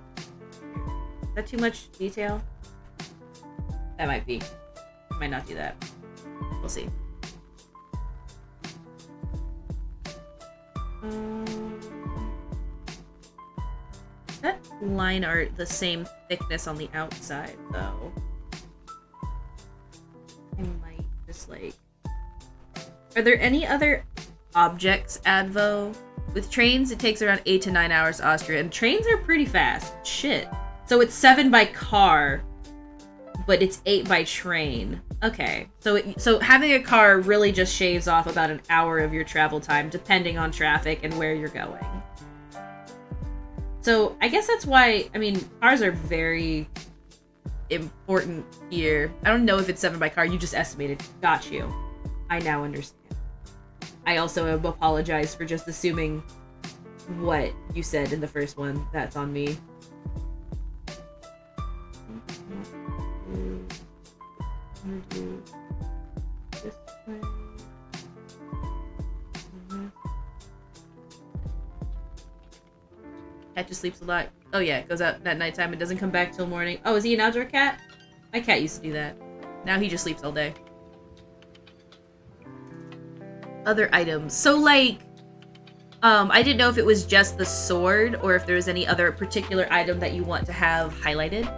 Is that too much detail? That might be. I might not do that. We'll see. Is that line art the same thickness on the outside, though? I might just like... Are there any other objects, Advo? With trains, it takes around 8 to 9 hours to Austria, and trains are pretty fast. Shit. So it's 7 by car, but it's 8 by train. Okay, so having a car really just shaves off about an hour of your travel time, depending on traffic and where you're going. So I guess that's why, I mean, cars are very important here. I don't know if it's 7 by car, you just estimated. Got you. I now understand. I also apologize for just assuming what you said in the first one. That's on me. Do this way. Cat just sleeps a lot. Oh yeah, it goes out at nighttime and doesn't come back till morning. Oh, is he an outdoor cat? My cat used to do that. Now he just sleeps all day. Other items. So like, I didn't know if it was just the sword or if there was any other particular item that you want to have highlighted.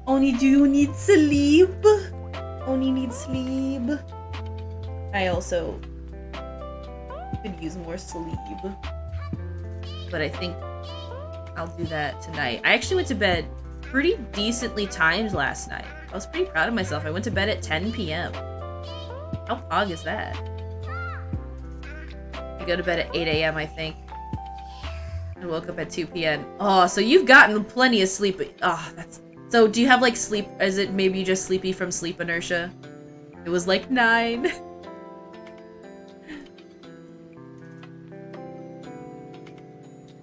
Oni, do you need sleep? Oni needs sleep. I also could use more sleep. But I think I'll do that tonight. I actually went to bed pretty decently timed last night. I was pretty proud of myself. I went to bed at 10 p.m. How pog is that? I go to bed at 8 a.m. I think. And woke up at 2 p.m. Oh, so you've gotten plenty of sleep. Oh, that's... So, do you have, like, sleep? Is it maybe just sleepy from sleep inertia? It was, like, 9.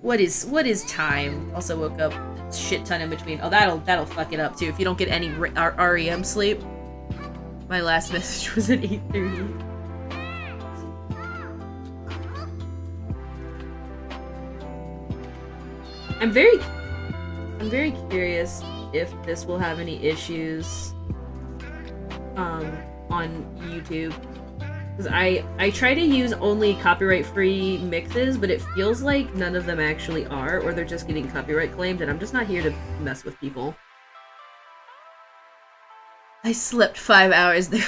What is time? Also woke up a shit ton in between. Oh, that'll fuck it up, too. If you don't get any REM sleep. My last message was at 8:30. I'm very curious if this will have any issues on YouTube. Because I try to use only copyright-free mixes, but it feels like none of them actually are, or they're just getting copyright claimed, and I'm just not here to mess with people. I slept 5 hours there.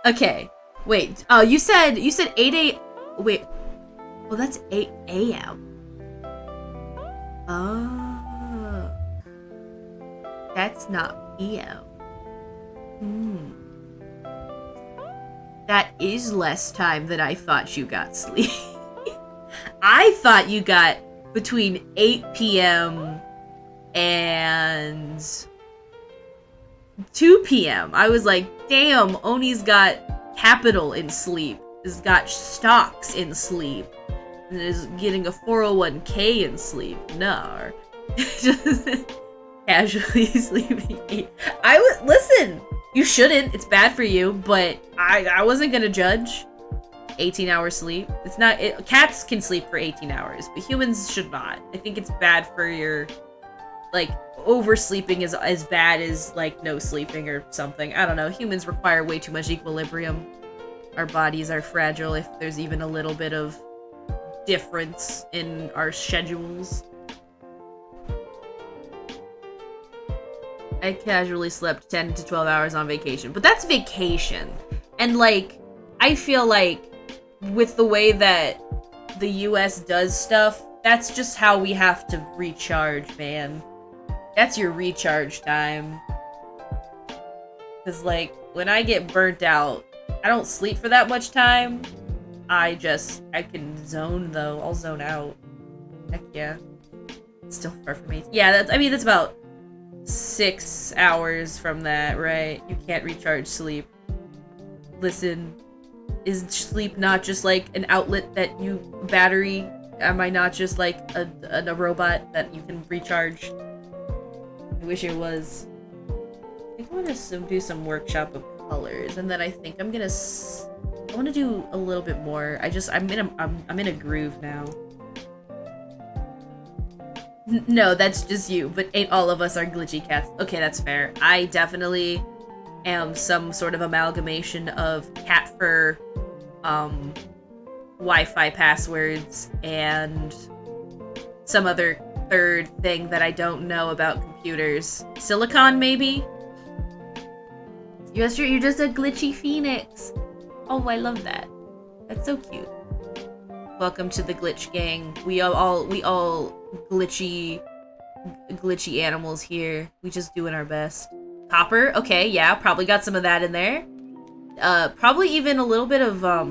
Okay, wait. Oh, you said 8 a. Wait. Well, that's 8 a.m. Oh. That's not p.m. That is less time than I thought you got sleep. I thought you got between 8 p.m. and 2 p.m. I was like, damn, Oni's got capital in sleep, has got stocks in sleep, and is getting a 401k in sleep. No. Just casually sleeping. Listen, you shouldn't. It's bad for you, but I wasn't gonna judge 18 hours sleep. It's not, cats can sleep for 18 hours, but humans should not. I think it's bad for your, like, oversleeping is as bad as, like, no sleeping or something. I don't know. Humans require way too much equilibrium. Our bodies are fragile if there's even a little bit of difference in our schedules. I casually slept 10 to 12 hours on vacation, but that's vacation. And, like, I feel like with the way that the US does stuff, that's just how we have to recharge, man. That's your recharge time. Because, like, when I get burnt out, I don't sleep for that much time. I can zone, though. I'll zone out. Heck yeah. It's still far from me. Yeah, that's about 6 hours from that, right? You can't recharge sleep. Listen, is sleep not just like an outlet that you battery? Am I not just like a robot that you can recharge? I wish it was. I think I want to do some workshop of colors, and then I think I'm gonna. I want to do a little bit more. I'm in a groove now. No, that's just you, but ain't all of us are glitchy cats. Okay, that's fair. I definitely am some sort of amalgamation of cat fur, Wi-Fi passwords, and some other third thing that I don't know about computers. Silicon, maybe? You're just a glitchy phoenix. Oh, I love that. That's so cute. Welcome to the glitch gang. We all glitchy animals here. We just doing our best. Copper, okay, yeah, probably got some of that in there. Probably even a little bit of a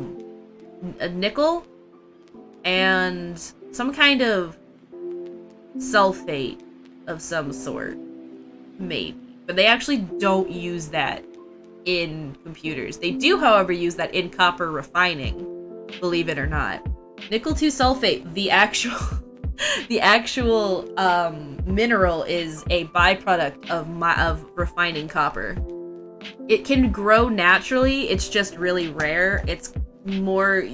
nickel and some kind of sulfate of some sort, maybe. But they actually don't use that in computers. They do, however, use that in copper refining, believe it or not. Nickel 2 sulfate, the actual mineral, is a byproduct of refining copper. It can grow naturally, it's just really rare. It's more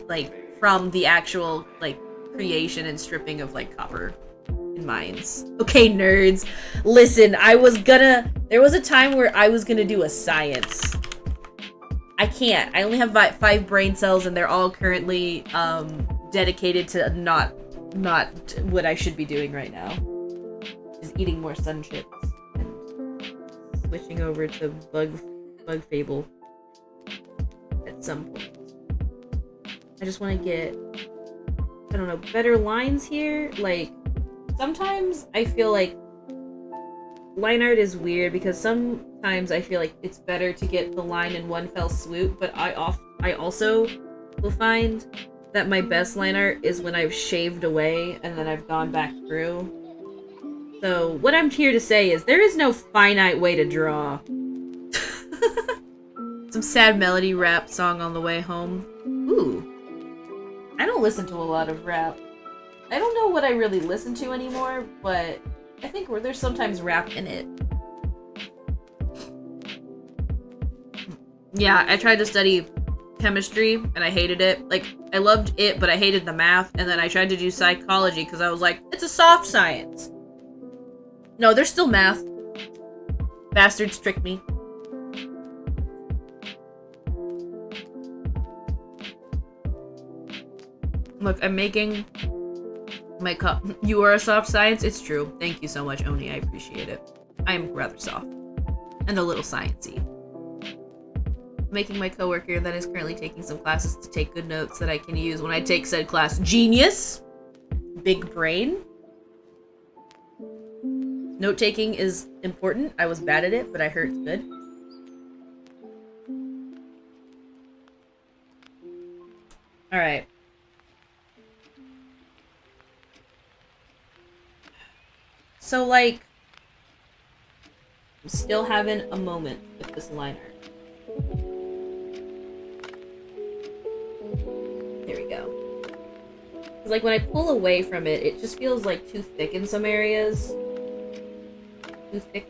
like from the actual like creation and stripping of like copper in mines. Okay, nerds, listen, there was a time where I was gonna do a science. I can't. I only have 5 brain cells, and they're all currently dedicated to not what I should be doing right now. Is eating more sun chips and switching over to bug fable at some point. I just want to get, I don't know, better lines here. Like, sometimes I feel like line art is weird because sometimes I feel like it's better to get the line in one fell swoop, but I also will find that my best line art is when I've shaved away and then I've gone back through. So what I'm here to say is there is no finite way to draw. Some sad melody rap song on the way home. Ooh. I don't listen to a lot of rap. I don't know what I really listen to anymore, but I think there's sometimes rap in it. Yeah, I tried to study chemistry and I hated it. Like, I loved it, but I hated the math. And then I tried to do psychology because I was like, it's a soft science. No, there's still math. Bastards tricked me. Look, I'm making my cup. You are a soft science? It's true. Thank you so much, Oni. I appreciate it. I am rather soft. And a little sciencey. Making my coworker that is currently taking some classes to take good notes that I can use when I take said class. Genius! Big brain. Note-taking is important. I was bad at it, but I heard it's good. Alright. So, like, I'm still having a moment with this liner. There we go. Cause like when I pull away from it, it just feels like too thick in some areas. Too thick.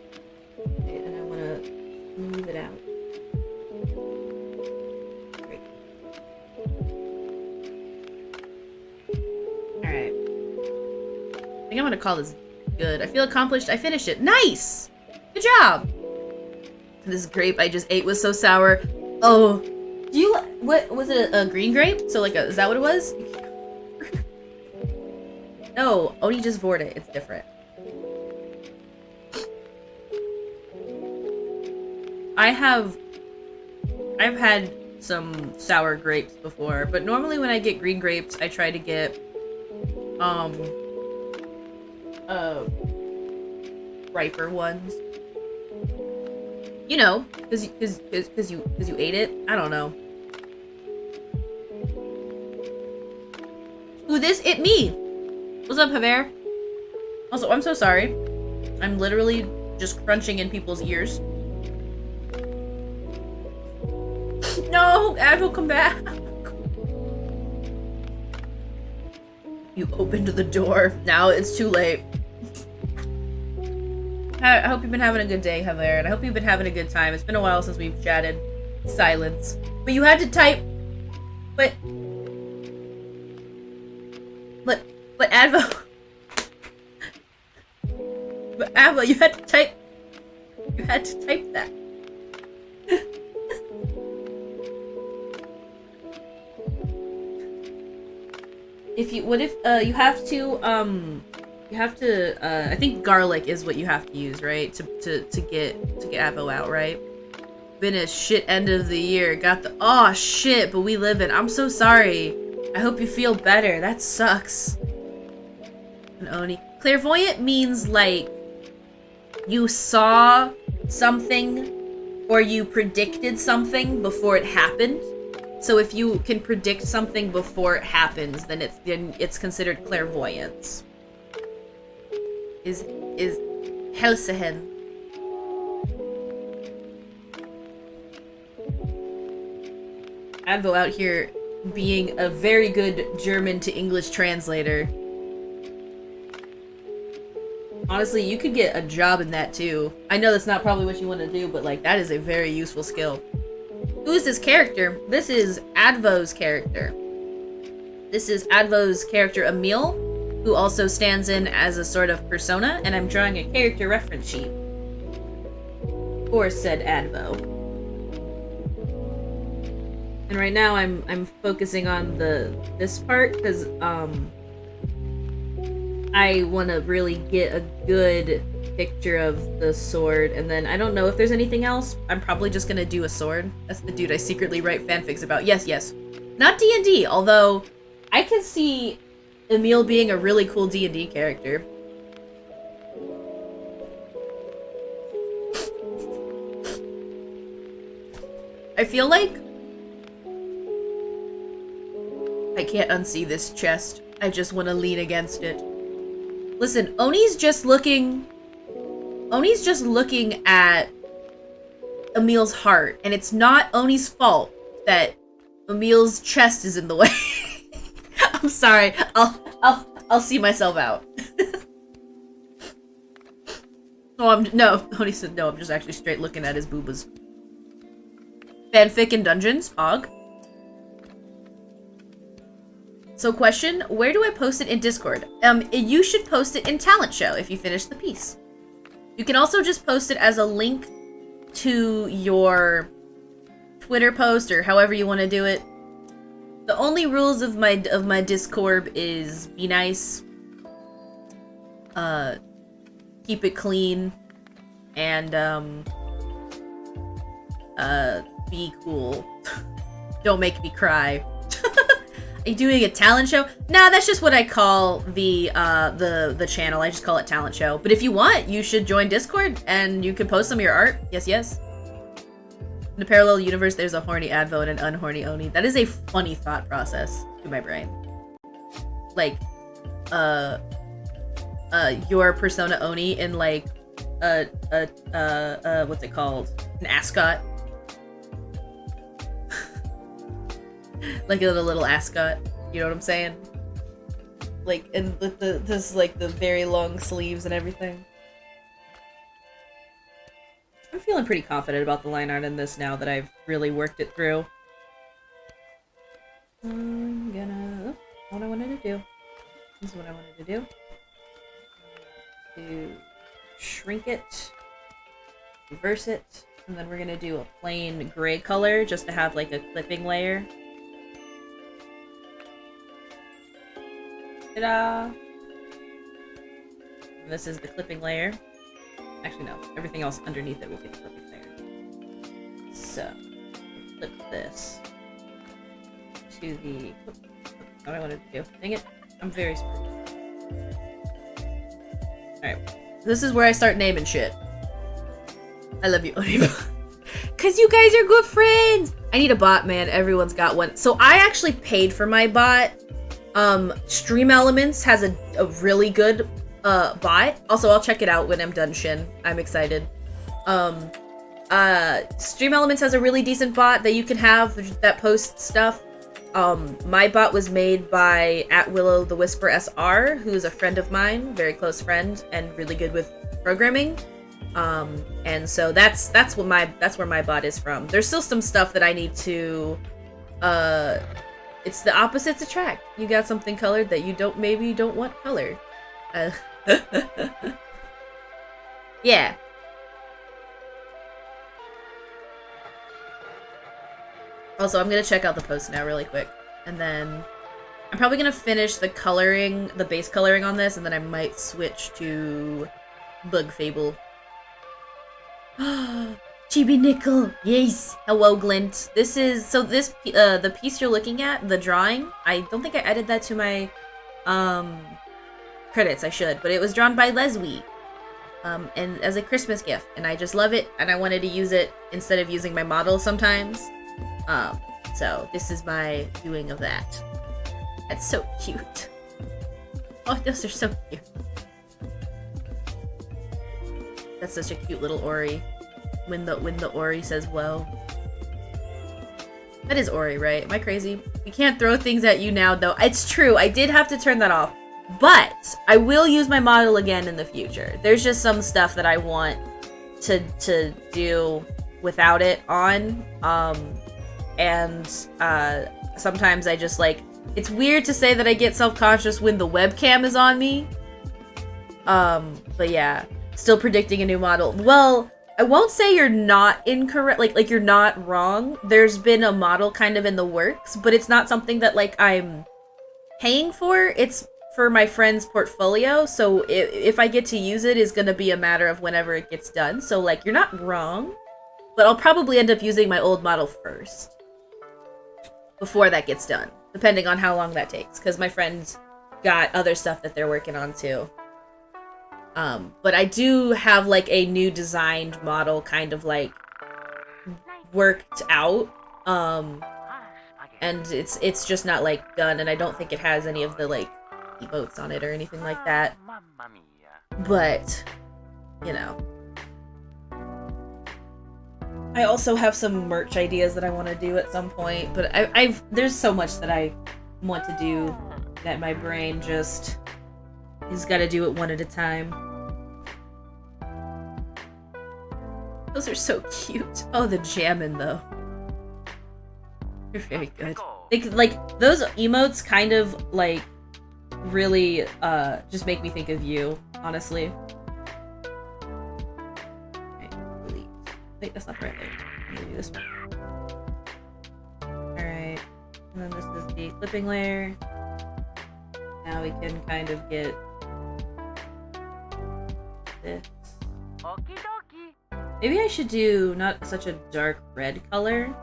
Okay, and I want to smooth it out. Great. Alright. I think I'm gonna call this good. I feel accomplished. I finished it. Nice! Good job! This grape I just ate was so sour. Oh. Do you, what, was it a green grape? So like is that what it was? No, Oni just vored it. It's different. I've had some sour grapes before, but normally when I get green grapes, I try to get, riper ones. You know, cause you ate it. I don't know. Ooh, it me. What's up, Javier? Also, I'm so sorry. I'm literally just crunching in people's ears. No, Advil, come back. You opened the door. Now it's too late. I hope you've been having a good day, Javier, and I hope you've been having a good time. It's been a while since we've chatted. Silence. But you had to type. But Advo. But Advo, you had to type. You had to type that. You have to I think garlic is what you have to use, right? To get Advo out, right? Been a shit end of the year. Oh shit, but we live in. I'm so sorry. I hope you feel better. That sucks. And Oni. Clairvoyant means like you saw something or you predicted something before it happened. So if you can predict something before it happens, then it's considered clairvoyance. Is Helsehen. Advo out here being a very good German to English translator. Honestly, you could get a job in that too. I know that's not probably what you want to do, but like that is a very useful skill. Who's this character? This is Advo's character. This is Advo's character Emil, who also stands in as a sort of persona, and I'm drawing a character reference sheet for said Advo. And right now I'm focusing on this part because I want to really get a good picture of the sword, and then I don't know if there's anything else. I'm probably just gonna do a sword. That's the dude I secretly write fanfics about. Yes. Not D&D, although I could see Emil being a really cool D&D character. I feel like I can't unsee this chest. I just want to lean against it. Listen, Oni's just looking at Emil's heart, and it's not Oni's fault that Emil's chest is in the way. I'm sorry. I'll see myself out. No, Oni said no. I'm just actually straight looking at his boobas. Fanfic and dungeons, Pog. So question, where do I post it in Discord? You should post it in Talent Show if you finish the piece. You can also just post it as a link to your Twitter post or however you want to do it. The only rules of my Discord is be nice, keep it clean, and be cool. Don't make me cry. Are you doing a talent show? Nah, that's just what I call the channel. I just call it talent show. But if you want, you should join Discord and you can post some of your art. Yes, yes. In a parallel universe, there's a horny Advo and an unhorny Oni. That is a funny thought process to my brain. Like, your persona Oni in like what's it called? An ascot. Like a little ascot, you know what I'm saying? Like, and with the very long sleeves and everything. I'm feeling pretty confident about the line art in this now that I've really worked it through. I'm gonna... what I wanted to do. This is what I wanted to do. To shrink it, reverse it, and then we're gonna do a plain gray color just to have like a clipping layer. Ta-da! This is the clipping layer. Actually, no. Everything else underneath it will be the clipping layer. So, flip this to the... what I wanted to do. Dang it. I'm very smart. Alright. This is where I start naming shit. I love you, Onima. Because you guys are good friends! I need a bot, man. Everyone's got one. So I actually paid for my bot. Stream Elements has a really good bot. Also, I'll check it out when I'm done, Shin. I'm excited. Stream Elements has a really decent bot that you can have that posts stuff. My bot was made by @Willow the Whisper SR, who's a friend of mine, very close friend, and really good with programming. And so that's where my bot is from. There's still some stuff that I need to it's the opposites attract. You got something colored that you maybe don't want colored. Yeah. Also, I'm gonna check out the post now really quick. And then I'm probably gonna finish the coloring, the base coloring on this, and then I might switch to Bug Fable. Chibi Nickel! Yes! Hello, Glint. This is... so this, the piece you're looking at, the drawing, I don't think I added that to my, credits. I should. But it was drawn by Leslie. And as a Christmas gift. And I just love it, and I wanted to use it instead of using my model sometimes. So this is my doing of that. That's so cute. Oh, those are so cute. That's such a cute little Ori. When the Ori says whoa. That is Ori, right? Am I crazy? We can't throw things at you now, though. It's true, I did have to turn that off. But I will use my model again in the future. There's just some stuff that I want to do without it on. And sometimes I just like... it's weird to say that I get self-conscious when the webcam is on me. But yeah. Still predicting a new model. Well... I won't say you're not incorrect, like you're not wrong. There's been a model kind of in the works, but it's not something that like I'm paying for. It's for my friend's portfolio, so if I get to use it, is gonna be a matter of whenever it gets done. So like, you're not wrong, but I'll probably end up using my old model first before that gets done, depending on how long that takes, because my friend's got other stuff that they're working on too. But I do have, like, a new designed model kind of, like, worked out, and it's just not, like, done, and I don't think it has any of the, like, emotes on it or anything like that. But, you know. I also have some merch ideas that I want to do at some point, but there's so much that I want to do that my brain just... he's got to do it one at a time. Those are so cute. Oh, the jammin' though. You're very good. Like, those emotes kind of, like, really, just make me think of you, honestly. Okay, delete. Wait, that's not the right thing. I'm gonna do this one. Alright. And then this is the clipping layer. Now we can kind of get this. Maybe I should do not such a dark red color.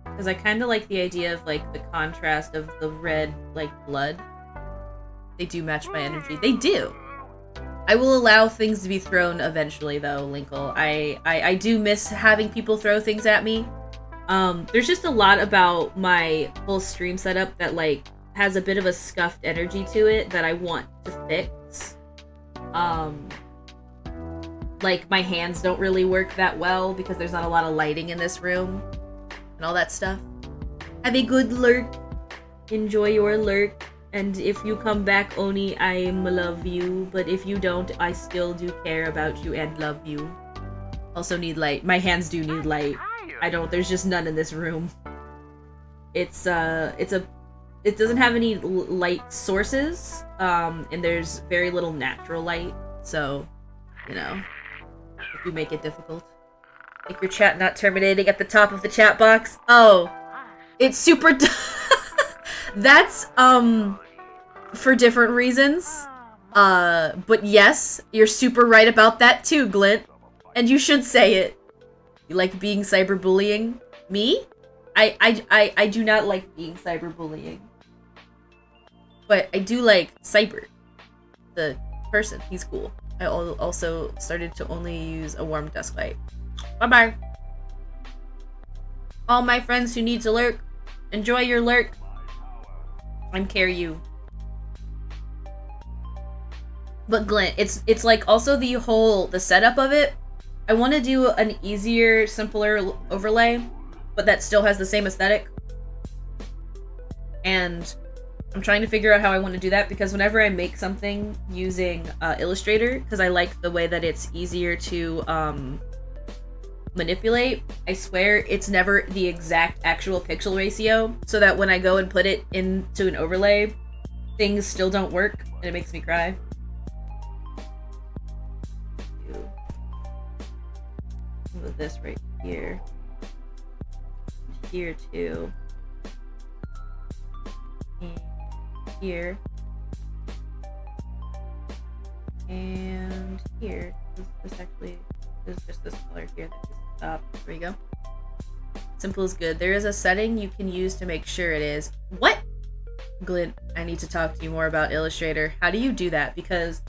Because I kind of like the idea of, like, the contrast of the red, like, blood. They do match my energy. They do! I will allow things to be thrown eventually, though, Linkle. I do miss having people throw things at me. There's just a lot about my whole stream setup that, like, has a bit of a scuffed energy to it that I want to fix. Like, my hands don't really work that well because there's not a lot of lighting in this room and all that stuff. Have a good lurk. Enjoy your lurk. And if you come back, Oni, I love you. But if you don't, I still do care about you and love you. Also need light. My hands do need light. There's just none in this room. It doesn't have any light sources. And there's very little natural light. So, you know, if you make it difficult. Make your chat not terminating at the top of the chat box. Oh, it's super that's, for different reasons. But yes, you're super right about that too, Glint. And you should say it. You like being cyberbullying? Me? I do not like being cyberbullying. But I do like Cyber. The person. He's cool. I also started to only use a warm dusk light. Bye-bye. All my friends who need to lurk, enjoy your lurk. I'm care you. But Glint, it's like also the setup of it. I want to do an easier, simpler overlay, but that still has the same aesthetic. And I'm trying to figure out how I want to do that because whenever I make something using Illustrator, because I like the way that it's easier to manipulate, I swear it's never the exact actual pixel ratio, so that when I go and put it into an overlay, things still don't work, and it makes me cry. Some of this right here. Here too. And here. And here. This actually is just this color here that just stopped. There we go. Simple is good. There is a setting you can use to make sure it is. What? Glint, I need to talk to you more about Illustrator. How do you do that? Because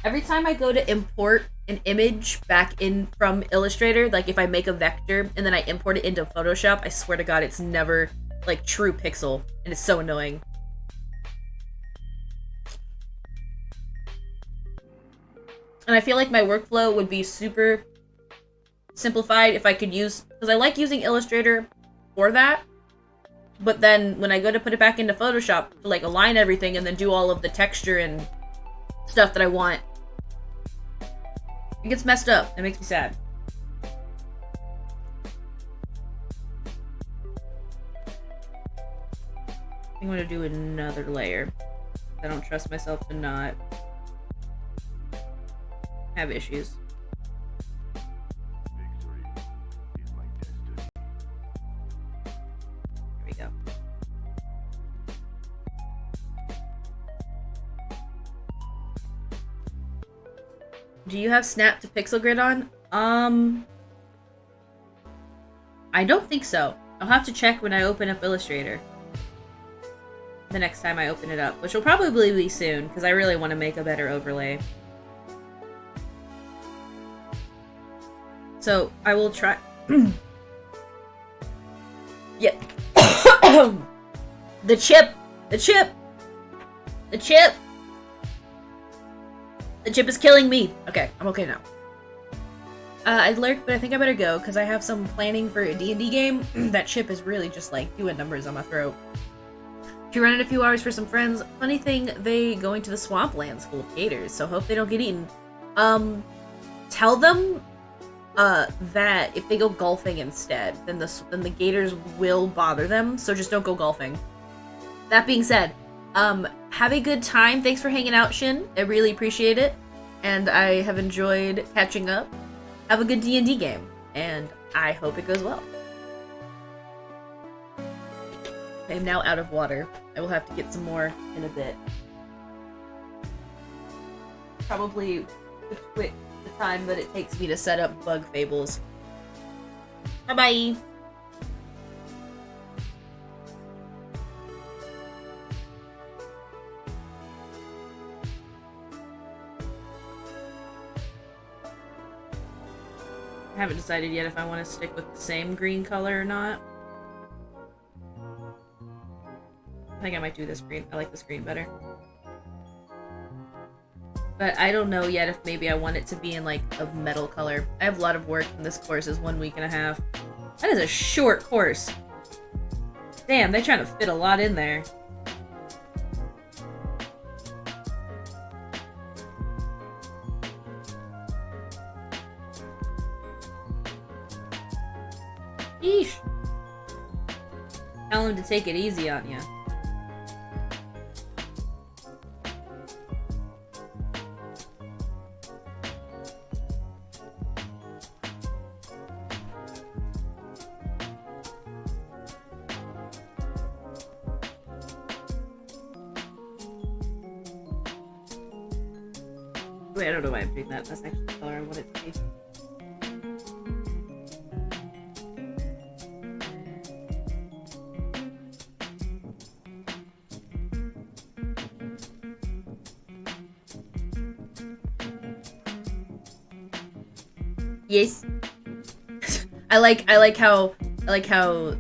every time I go to import an image back in from Illustrator, like if I make a vector and then I import it into Photoshop, I swear to God, it's never like true pixel, and it's so annoying. And I feel like my workflow would be super simplified if I could use, because I like using Illustrator for that, but then when I go to put it back into Photoshop to like align everything and then do all of the texture and stuff that I want, it gets messed up. It makes me sad. I'm going to do another layer. I don't trust myself to not have issues. There we go. Do you have Snap to Pixel Grid on? I don't think so. I'll have to check when I open up Illustrator. The next time I open it up, which will probably be soon, because I really want to make a better overlay. So, I will try... Yeah. The chip! The chip! The chip! The chip is killing me! Okay, I'm okay now. I'd lurk, but I think I better go, because I have some planning for a D&D game. That chip is really just, like, doing numbers on my throat. To run in a few hours for some friends. Funny thing, they going to the swamplands full of gators, so hope they don't get eaten. Tell them that if they go golfing instead, then the gators will bother them, so just don't go golfing. That being said, have a good time. Thanks for hanging out, Shin. I really appreciate it, and I have enjoyed catching up. Have a good D&D game, and I hope it goes well. I am now out of water. I will have to get some more in a bit. Probably quit the time that it takes me to set up bug fables. Bye-bye! I haven't decided yet if I want to stick with the same green color or not. I think I might do this green. I like this green better. But I don't know yet if maybe I want it to be in, like, a metal color. I have a lot of work, and this course is 1.5 weeks. That is a short course. Damn, they're trying to fit a lot in there. Yeesh. Tell him to take it easy on you. Wait, I don't know why I'm doing that. That's actually the color I want it to be. Yes. I like how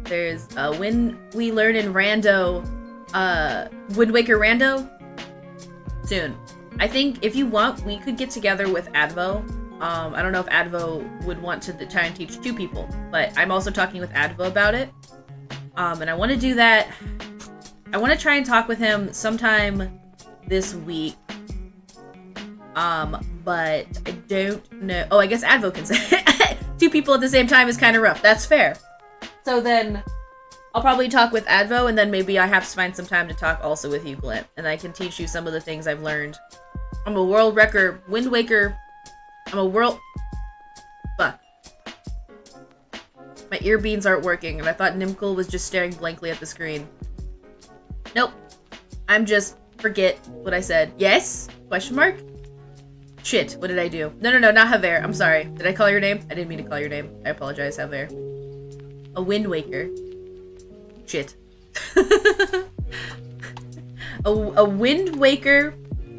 there's when we learn in Rando, Wind Waker Rando soon. I think if you want, we could get together with Advo. I don't know if Advo would want to try and teach 2 people, but I'm also talking with Advo about it. And I want to do that. I want to try and talk with him sometime this week. But I don't know. Oh, I guess Advo can say 2 people at the same time is kind of rough. That's fair. So then I'll probably talk with Advo, and then maybe I have to find some time to talk also with you, Glint, and I can teach you some of the things I've learned. I'm a world record Wind Waker. I'm a world... Fuck. My ear beans aren't working, and I thought Nimkul was just staring blankly at the screen. Nope. I'm just... Forget what I said. Yes? Question mark? Shit, what did I do? No, not Haver. I'm sorry. Did I call your name? I didn't mean to call your name. I apologize, Haver. A Wind Waker. Shit. a Wind Waker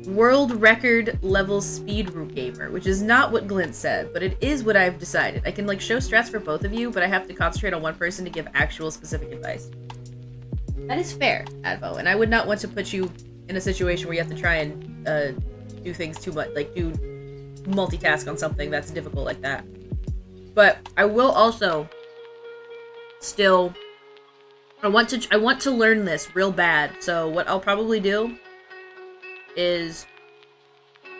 world record level speed gamer, which is not what Glint said, but it is what I've decided. I can, like, show strats for both of you, but I have to concentrate on one person to give actual specific advice. That is fair, Advo, and I would not want to put you in a situation where you have to try and, do things too much, like, do multitask on something that's difficult like that. But I will also still... I want to learn this real bad, so what I'll probably do is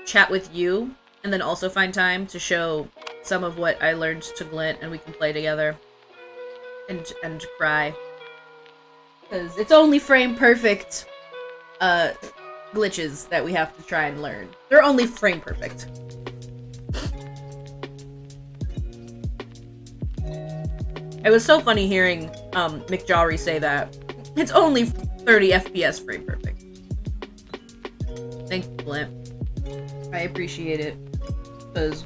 chat with you, and then also find time to show some of what I learned to Glint, and we can play together and cry. Because it's only frame perfect glitches that we have to try and learn. They're only frame perfect. It was so funny hearing McJawry say that. It's only 30 FPS frame perfect. Thanks, Glint. I appreciate it. Because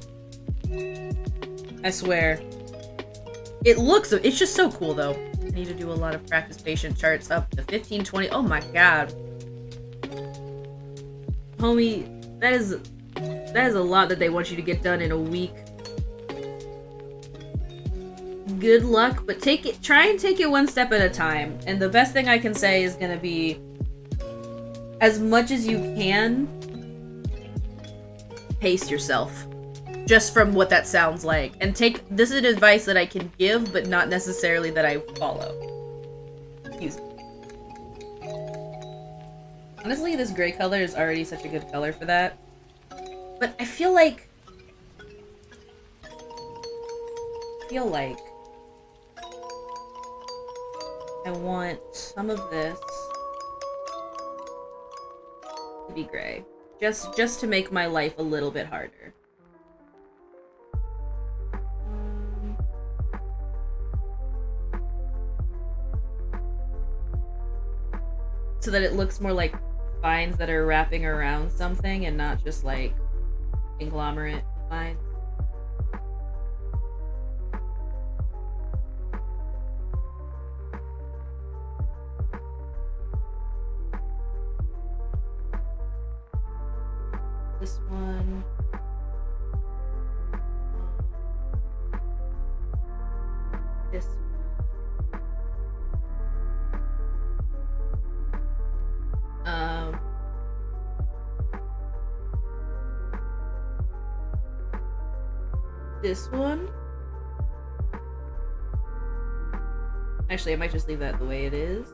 I swear. It's just so cool though. I need to do a lot of practice patient charts up to 15, 20. Oh my god. Homie, that is a lot that they want you to get done in a week. Good luck, but try and take it one step at a time. And the best thing I can say is gonna be, as much as you can, pace yourself. Just from what that sounds like. And this is advice that I can give, but not necessarily that I follow. Excuse me. Honestly, this gray color is already such a good color for that. But I feel like feel like I want some of this to be gray. Just to make my life a little bit harder. So that it looks more like vines that are wrapping around something and not just like conglomerate vines. This one. This one. This one. Actually, I might just leave that the way it is.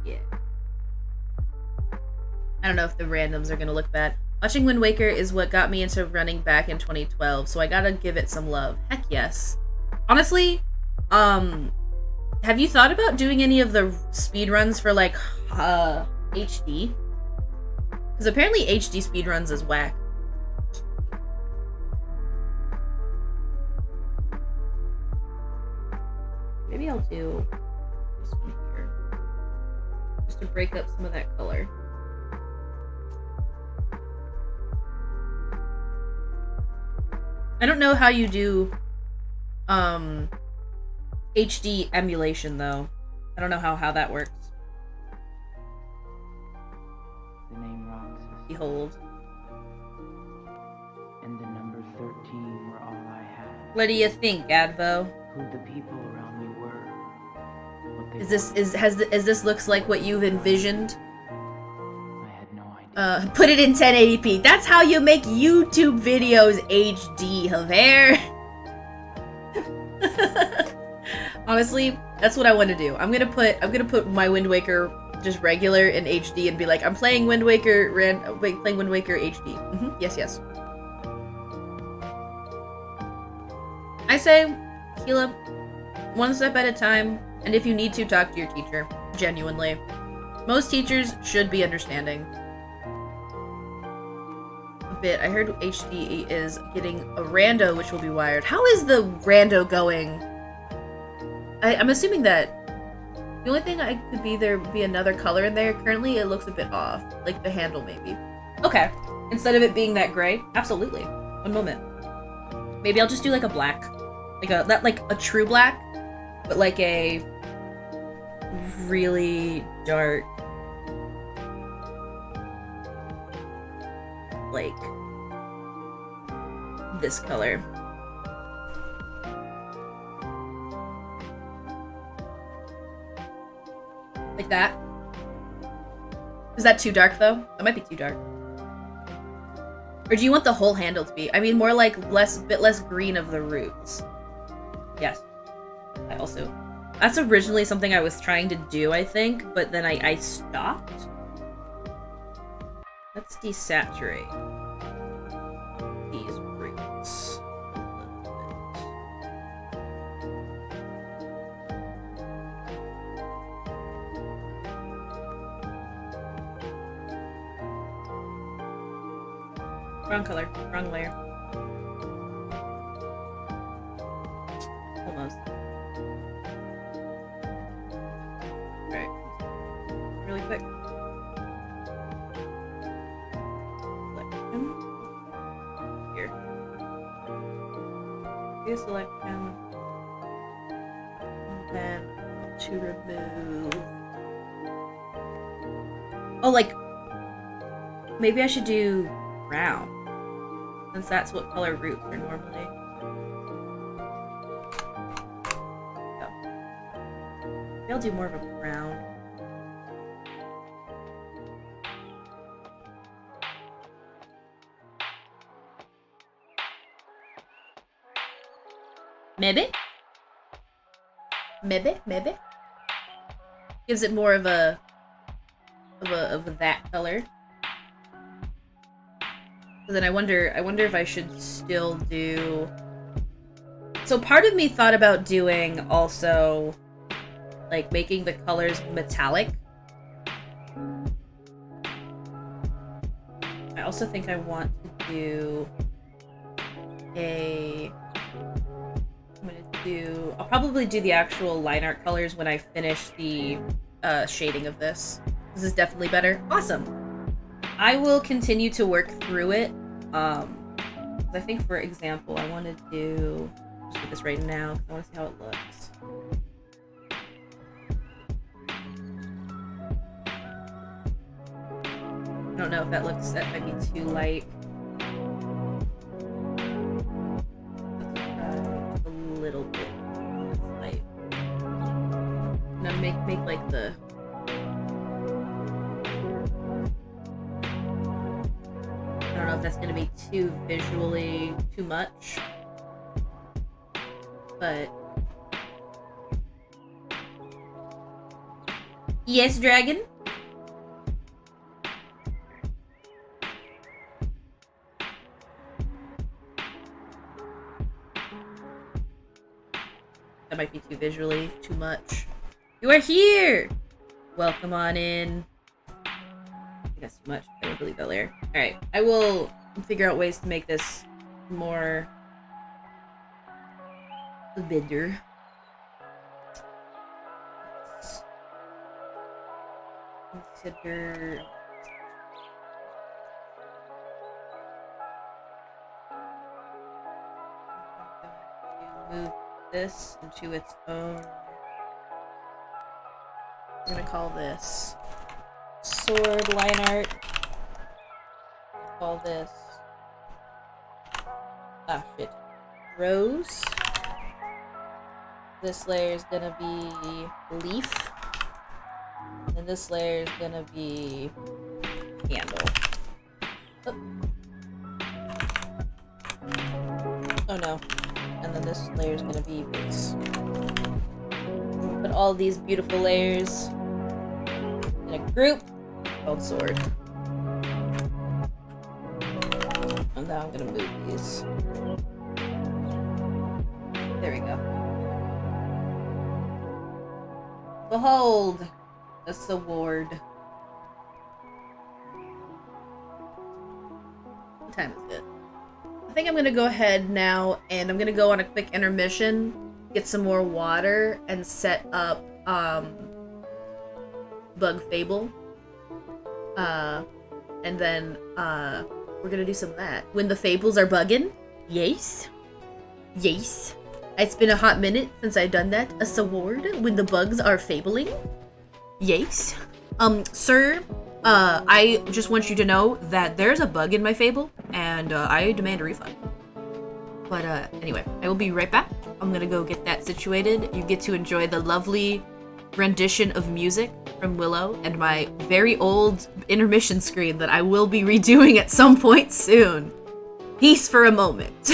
Yeah. I don't know if the randoms are gonna look bad. Watching Wind Waker is what got me into running back in 2012, so I gotta give it some love. Heck yes. Honestly, have you thought about doing any of the speedruns for, like, HD? Because apparently HD speedruns is whack. Maybe I'll do this one here. Just to break up some of that color. I don't know how you do HD emulation though. I don't know how that works. The name Roxas Behold. and the number 13 were all I had. What do you think, Advo? Who the people around me were. What they Is this wanted. is this looks like what you've envisioned? I had no idea. Put it in 1080p. That's how you make YouTube videos HD, Javier. Honestly, that's what I want to do. I'm gonna put my Wind Waker just regular in HD and be like, I'm playing Wind Waker playing Wind Waker HD. Yes. I say, heal up one step at a time, and if you need to, talk to your teacher. Genuinely. Most teachers should be understanding. A bit. I heard HD is getting a rando, which will be wired. How is the rando going? I'm assuming that the only thing I could be another color in there. Currently, it looks a bit off. Like the handle, maybe. Okay. Instead of it being that gray? Absolutely. One moment. Maybe I'll just do like a black. Like a true black, but like a really dark, like this color. Like that. Is that too dark though? That might be too dark. Or do you want the whole handle to be? I mean, more like bit less green of the roots. Yes. That's originally something I was trying to do, I think, but then I stopped. Let's desaturate these roots a little bit. Wrong color, wrong layer. Almost. Right. Really quick. Selection. Here. Do selection. And then to remove. Oh, like maybe I should do brown, since that's what color roots are normally. Maybe I'll do more of a brown. Maybe? Gives it more of a that color. So then I wonder if I should still do So part of me thought about doing also, like, making the colors metallic. I also think I want to do I'll probably do the actual line art colors when I finish the shading of this. This is definitely better. Awesome. I will continue to work through it. I think, for example, I want to do this right now because I want to see how it looks. I don't know if that might be too light. A little bit light. Now make like the. I don't know if that's gonna be too visually too much, but yes, dragon. That might be too visually too much. You are here! Welcome on in. I think that's too much. I will delete that layer. Alright, I will figure out ways to make this more better. Consider move this into its own. I'm gonna call this sword line art. Call this rose. This layer is gonna be leaf, and this layer is gonna be candle. Oh no. And then this layer is gonna be base. Put all these beautiful layers in a group called sword. And now I'm gonna move these. There we go. Behold, a sword. What time is it? I think I'm gonna go ahead now, and I'm gonna go on a quick intermission, get some more water, and set up Bug Fable. And then we're gonna do some of that. When the fables are bugging? Yes. Yes. It's been a hot minute since I've done that. A sword when the bugs are fabling? Yes. Sir, I just want you to know that there's a bug in my fable, and I demand a refund. But anyway, I will be right back. I'm gonna go get that situated. You get to enjoy the lovely rendition of music from Willow and my very old intermission screen that I will be redoing at some point soon. Peace for a moment.